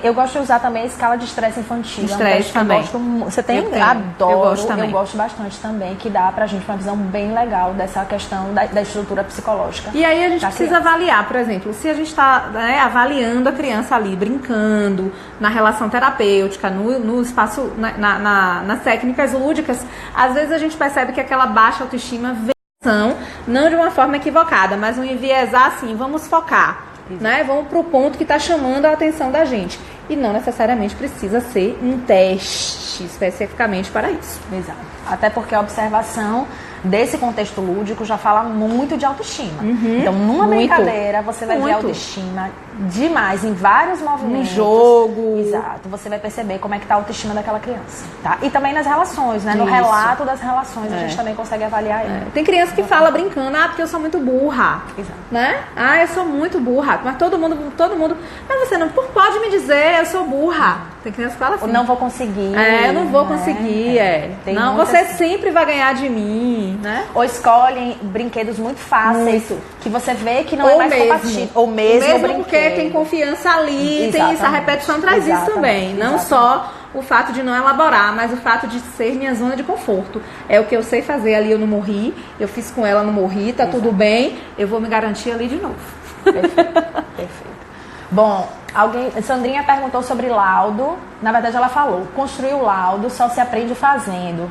eu gosto de usar também a escala de estresse infantil. Estresse também. Você tem? Adoro. Eu gosto também. Eu gosto bastante também, que dá pra gente uma visão bem legal dessa questão da estrutura psicológica. E aí a gente precisa avaliar, por exemplo, se a gente está avaliando a criança ali, brincando, na relação terapêutica, no espaço, nas técnicas lúdicas, às vezes a gente percebe que aquela baixa autoestima vem não de uma forma equivocada, mas um enviesar assim, vamos focar. Né? Vamos para o ponto que está chamando a atenção da gente. E não necessariamente precisa ser um teste especificamente para isso. Exato. Até porque a observação desse contexto lúdico já fala muito de autoestima. Então, numa brincadeira, você vai ver autoestima demais em vários movimentos. No jogo. Exato. Você vai perceber como é que está a autoestima daquela criança. Tá? E também nas relações, né? No relato das relações, a gente também consegue avaliar ele. Tem criança que fala brincando, porque eu sou muito burra. Exato. Né? Eu sou muito burra. Mas todo mundo. Mas você não pode me dizer, eu sou burra. Tem criança que fala assim. Eu não vou conseguir. Eu não vou conseguir. Não, você sempre vai ganhar de mim. Né? Ou escolhem brinquedos muito fáceis, que você vê que não é mais compatível. Ou mesmo porque tem confiança ali, tem isso, a repetição traz isso também. Não só o fato de não elaborar, mas o fato de ser minha zona de conforto. É o que eu sei fazer ali, eu não morri, eu fiz com ela, não morri, tá tudo bem, eu vou me garantir ali de novo. Perfeito. Bom, Sandrinha perguntou sobre laudo. Na verdade ela falou, construir o laudo só se aprende fazendo.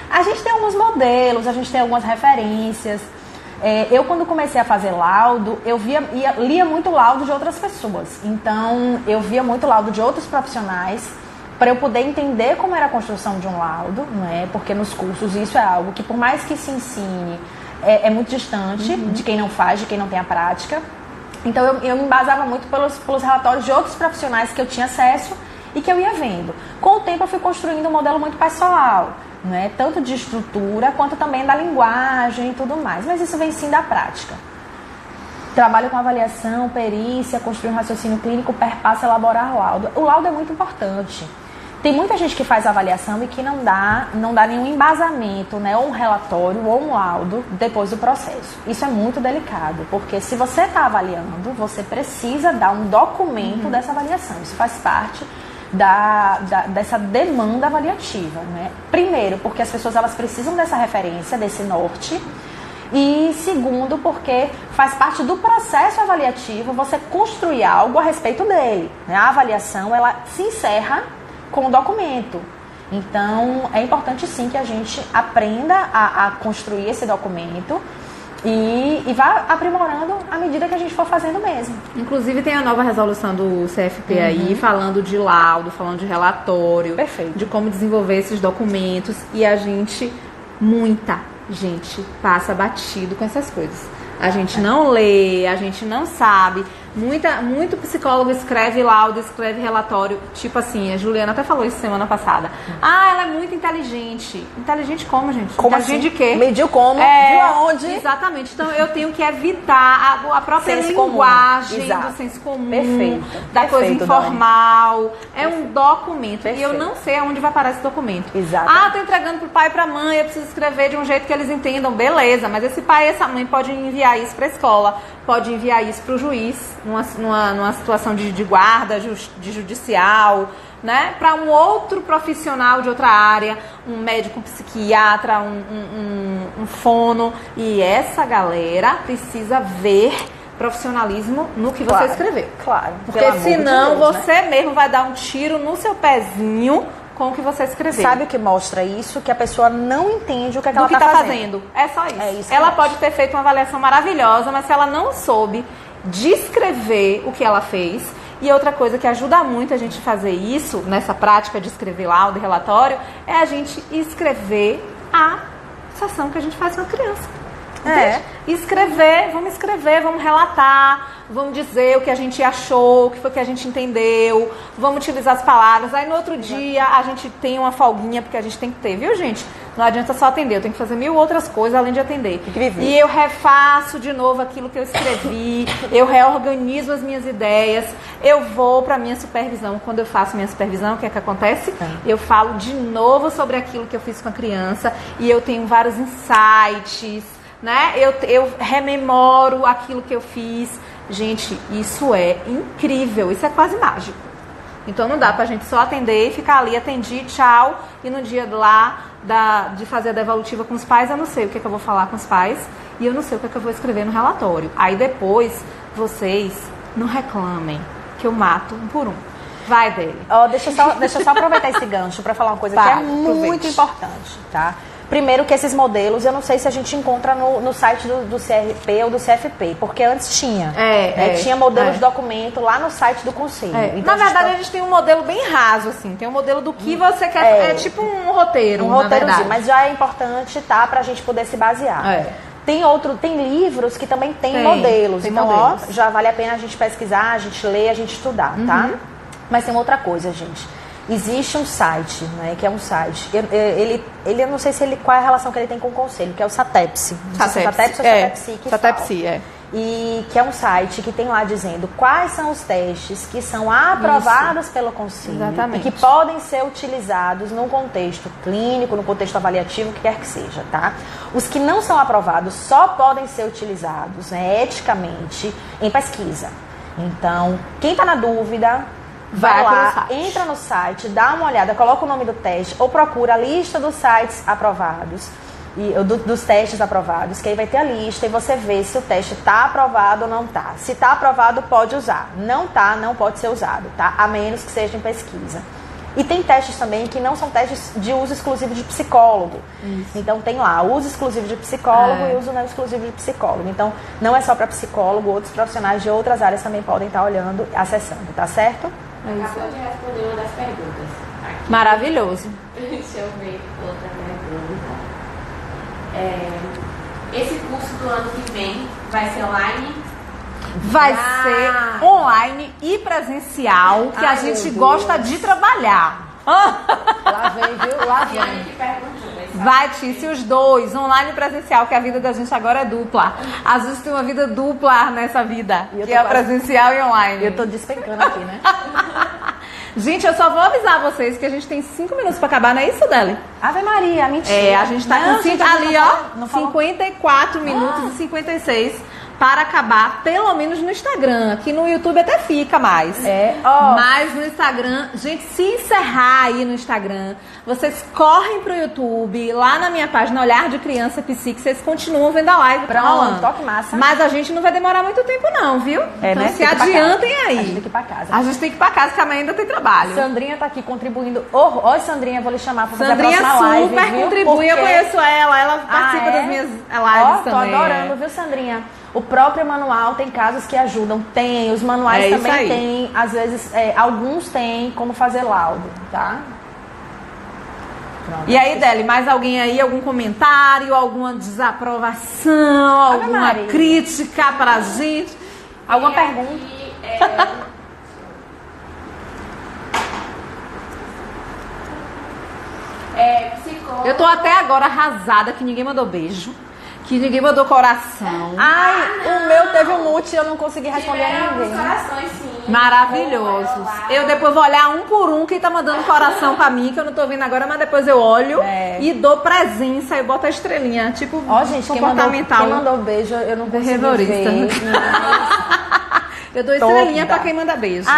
A gente tem alguns modelos, a gente tem algumas referências. Eu, quando comecei a fazer laudo, eu lia muito laudo de outras pessoas. Então, eu via muito laudo de outros profissionais para eu poder entender como era a construção de um laudo, né? Porque nos cursos isso é algo que, por mais que se ensine, é muito distante de quem não faz, de quem não tem a prática. Então, eu me embasava muito pelos relatórios de outros profissionais que eu tinha acesso e que eu ia vendo. Com o tempo, eu fui construindo um modelo muito pessoal. Né? Tanto de estrutura quanto também da linguagem e tudo mais, mas isso vem sim da prática. Trabalho com avaliação, perícia, construir um raciocínio clínico, perpassa, elaborar laudo. O laudo é muito importante. Tem muita gente que faz avaliação e que não dá nenhum embasamento, né? Ou um relatório ou um laudo depois do processo. Isso é muito delicado, porque se você está avaliando, você precisa dar um documento dessa avaliação. Isso faz parte dessa demanda avaliativa, né? Primeiro, porque as pessoas elas precisam dessa referência, desse norte, e segundo, porque faz parte do processo avaliativo você construir algo a respeito dele, né? A avaliação ela se encerra com o documento. Então é importante sim que a gente aprenda a construir esse documento e vá aprimorando à medida que a gente for fazendo mesmo. Inclusive tem a nova resolução do CFP aí, falando de laudo, falando de relatório. Perfeito. De como desenvolver esses documentos. E muita gente passa batido com essas coisas. A gente não lê, a gente não sabe. Muito psicólogo escreve laudo, escreve relatório. Tipo assim, a Juliana até falou isso semana passada. Ela é muito inteligente. Inteligente como, gente? Como inteligente assim? De quê? Mediu como? Viu aonde? Exatamente. Então eu tenho que evitar a própria senso linguagem comum. do senso comum. Perfeito. Da coisa informal. É um documento. Perfeito. E eu não sei aonde vai parar esse documento. Exato. Tô entregando pro pai e pra mãe, eu preciso escrever de um jeito que eles entendam. Beleza, mas esse pai e essa mãe podem enviar isso pra escola, pode enviar isso pro juiz, numa situação de guarda, de judicial, né? Para um outro profissional de outra área, um médico, um psiquiatra, um fono. E essa galera precisa ver profissionalismo no que você escreveu. Claro. Porque senão você mesmo vai dar um tiro no seu pezinho com o que você escreveu. Sabe o que mostra isso? Que a pessoa não entende o que, ela está fazendo. É só isso. É isso ela pode ter feito uma avaliação maravilhosa, mas se ela não soube descrever o que ela fez. E outra coisa que ajuda muito a gente fazer isso, nessa prática de escrever laudo e relatório, é a gente escrever a sessão que a gente faz com a criança. Escrever, vamos relatar, vamos dizer o que a gente achou, o que foi que a gente entendeu, vamos utilizar as palavras. Aí no outro dia a gente tem uma folguinha, porque a gente tem que ter, viu, gente? Não adianta só atender, eu tenho que fazer 1000 outras coisas além de atender. E eu refaço de novo aquilo que eu escrevi, eu reorganizo as minhas ideias, eu vou para minha supervisão. Quando eu faço minha supervisão, o que é que acontece? Eu falo de novo sobre aquilo que eu fiz com a criança e eu tenho vários insights, né? Eu rememoro aquilo que eu fiz, Gente, isso é incrível, isso é quase mágico. Então não dá pra gente só atender e ficar ali, atendi, tchau, e no dia lá de fazer a devolutiva com os pais, eu não sei o que eu vou falar com os pais e eu não sei o que eu vou escrever no relatório. Aí depois, vocês não reclamem que eu mato um por um. Vai, Deli. Deixa eu só aproveitar esse gancho para falar uma coisa que é muito importante, tá? Primeiro que esses modelos, eu não sei se a gente encontra no site do CRP ou do CFP, porque antes tinha. Tinha modelo de documento lá no site do Conselho. Então, na verdade, a gente tem um modelo bem raso, assim. Tem um modelo do que você quer. É tipo um roteiro, um roteirozinho, mas já é importante, tá? Pra gente poder se basear. Tem livros que também tem modelos. Então, já vale a pena a gente pesquisar, a gente ler, a gente estudar, tá? Mas tem outra coisa, gente. Existe um site, né, que é um site, eu não sei qual é a relação que ele tem com o Conselho, que é o SATEPSI. SATEPSI ou SATEPSI que SATEPSI, E que é um site que tem lá dizendo quais são os testes que são aprovados pelo Conselho. Exatamente. E que podem ser utilizados no contexto clínico, no contexto avaliativo, o que quer que seja, tá? Os que não são aprovados só podem ser utilizados, né, eticamente em pesquisa. Então, quem está na dúvida, vai lá, entra no site, dá uma olhada, coloca o nome do teste ou procura a lista dos sites aprovados, dos testes aprovados, que aí vai ter a lista e você vê se o teste está aprovado ou não está. Se está aprovado, pode usar. Não está, não pode ser usado, tá? A menos que seja em pesquisa. E tem testes também que não são testes de uso exclusivo de psicólogo. Isso. Então tem lá uso exclusivo de psicólogo e uso não exclusivo de psicólogo. Então não é só para psicólogo, outros profissionais de outras áreas também podem estar olhando, acessando, tá certo? Acabou de responder uma das perguntas. Aqui. Maravilhoso. Deixa eu ver outra pergunta. Esse curso do ano que vem vai ser online? Vai ser online e presencial, que a gente gosta de trabalhar. Lá vem, viu? Lá vem. Vai, Tícia, os dois, online e presencial, que a vida da gente agora é dupla. Às vezes tem uma vida dupla nessa vida, que é presencial e online. Eu tô despencando aqui, né? Gente, eu só vou avisar vocês que a gente tem 5 minutos pra acabar, não é isso, Deli? Ave Maria, mentira. A gente tá com 54 minutos e 56 para acabar, pelo menos no Instagram. Aqui no YouTube até fica mais. Mas no Instagram, gente, se encerrar aí no Instagram, vocês correm pro YouTube, lá na minha página Olhar de Criança Psi, que vocês continuam vendo a live. Pronto, toque massa. Mas a gente não vai demorar muito tempo não, viu? Então né? Se adiantem aí. A gente tem que ir pra casa. A gente tem que ir pra casa, que amanhã ainda tem trabalho. Sandrinha tá aqui contribuindo. Oi, Sandrinha, vou lhe chamar pra fazer Sandrinha a próxima live. Sandrinha super contribui, eu conheço ela participa das minhas lives também. Tô adorando, viu, Sandrinha? O próprio manual tem casos que ajudam, tem, os manuais também tem, às vezes, alguns têm como fazer laudo, tá? Pronto, e aí, Deli, mais alguém aí, algum comentário, alguma desaprovação, alguma crítica pra gente? Alguma pergunta? Eu tô até agora arrasada que ninguém mandou beijo. Que ninguém mandou coração. O meu teve um mute e eu não consegui responder a ninguém. Corações, sim. Maravilhosos. Eu depois vou olhar um por um quem tá mandando coração pra mim, que eu não tô vendo agora, mas depois eu olho e dou presença, eu boto a estrelinha, tipo gente, comportamental. Quem mandou beijo, eu não consegui ver. Eu dou estrelinha pra quem manda beijo.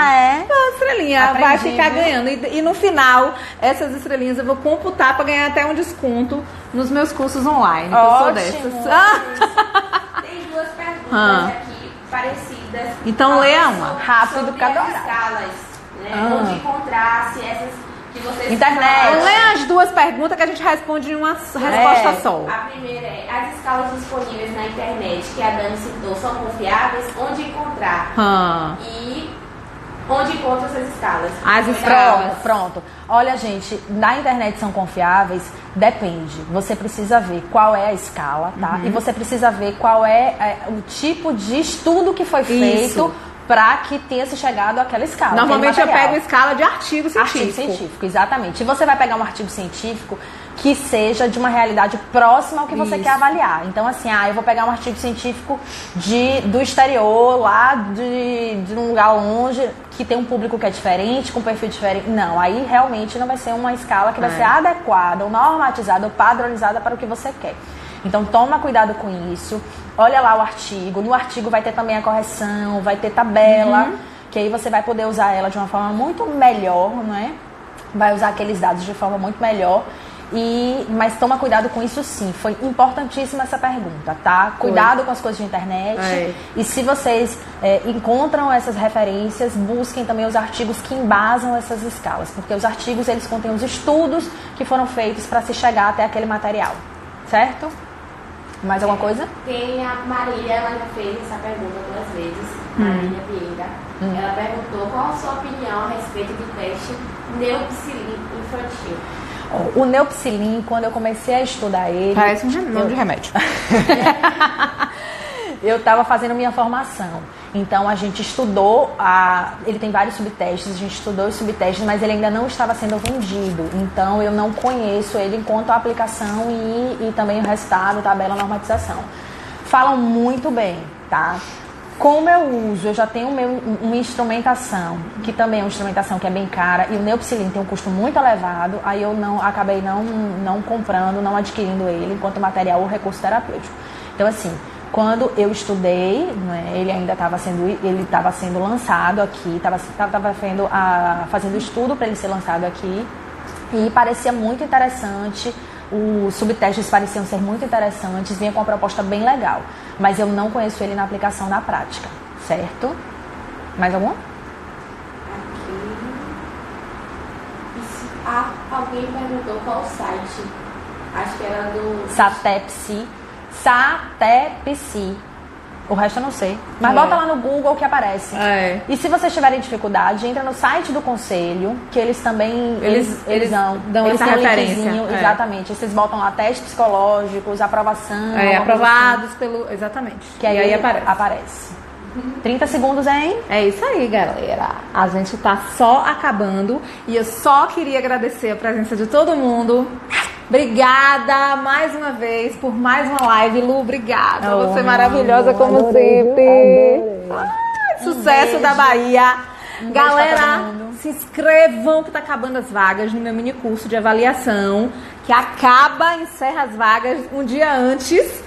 Dou estrelinha, vai ficar ganhando. E no final, essas estrelinhas eu vou computar pra ganhar até um desconto nos meus cursos online. Eu sou dessas. Tem 2 perguntas aqui parecidas. Então leia uma. Rápido, cada hora. Escalas, né? Onde encontrar se essas que vocês internet. Leia as 2 perguntas que a gente responde em uma resposta só. A primeira é: as escalas disponíveis na internet que a Dani citou são confiáveis? Onde encontrar? E onde encontra essas escalas? As escalas. Pronto. Olha, gente, na internet são confiáveis? Depende. Você precisa ver qual é a escala, tá? E você precisa ver qual é o tipo de estudo que foi feito para que tenha se chegado àquela escala. Normalmente eu pego escala de artigo científico. Artigo científico, exatamente. E você vai pegar um artigo científico que seja de uma realidade próxima ao que você quer avaliar. Então, assim, eu vou pegar um artigo científico do exterior, lá de um lugar longe, que tem um público que é diferente, com um perfil diferente. Não, aí realmente não vai ser uma escala que vai ser adequada, ou normatizada, ou padronizada para o que você quer. Então toma cuidado com isso. Olha lá o artigo. No artigo vai ter também a correção, vai ter tabela, que aí você vai poder usar ela de uma forma muito melhor, né? Vai usar aqueles dados de forma muito melhor. Mas toma cuidado com isso sim. Foi importantíssima essa pergunta, tá? Cuidado com as coisas de internet. E se vocês encontram essas referências, busquem também os artigos que embasam essas escalas. Porque os artigos, eles contêm os estudos que foram feitos para se chegar até aquele material. Certo? Mais alguma coisa? Tem a Marília, ela já fez essa pergunta 2 vezes. Marília Vieira. Ela perguntou qual a sua opinião a respeito do teste Neopsilin infantil. O Neopsilin, quando eu comecei a estudar ele... Parece um nome de remédio. Eu estava fazendo minha formação. Então, a gente estudou... Ele tem vários subtestes, a gente estudou os subtestes, mas ele ainda não estava sendo vendido. Então, eu não conheço ele enquanto a aplicação e também o resultado, tabela, normatização. Falam muito bem, tá? Como eu uso, eu já tenho uma instrumentação, que também é uma instrumentação que é bem cara, e o Neopsilin tem um custo muito elevado, aí eu acabei não comprando, não adquirindo ele enquanto material ou recurso terapêutico. Então, assim, quando eu estudei, né, ele ainda estava sendo lançado aqui, estava fazendo estudo para ele ser lançado aqui, e parecia muito interessante. Os subtestes pareciam ser muito interessantes, vinha com uma proposta bem legal, mas eu não conheço ele na aplicação na prática, certo? Mais algum? Alguém perguntou qual site. Acho que era do... Satepsi. O resto eu não sei. Mas bota lá no Google que aparece. E se vocês tiverem dificuldade, entra no site do conselho, que eles também eles dão essa referência. Exatamente. Vocês botam lá testes psicológicos, aprovação. Aprovados pelo... Exatamente. Que aí aparece. 30 segundos, hein? É isso aí, galera. A gente tá só acabando e eu só queria agradecer a presença de todo mundo. Obrigada mais uma vez por mais uma live. Lu, obrigada. Você é maravilhosa como sempre. Sucesso da Bahia. Galera, se inscrevam que tá acabando as vagas no meu mini curso de avaliação, que encerra as vagas um dia antes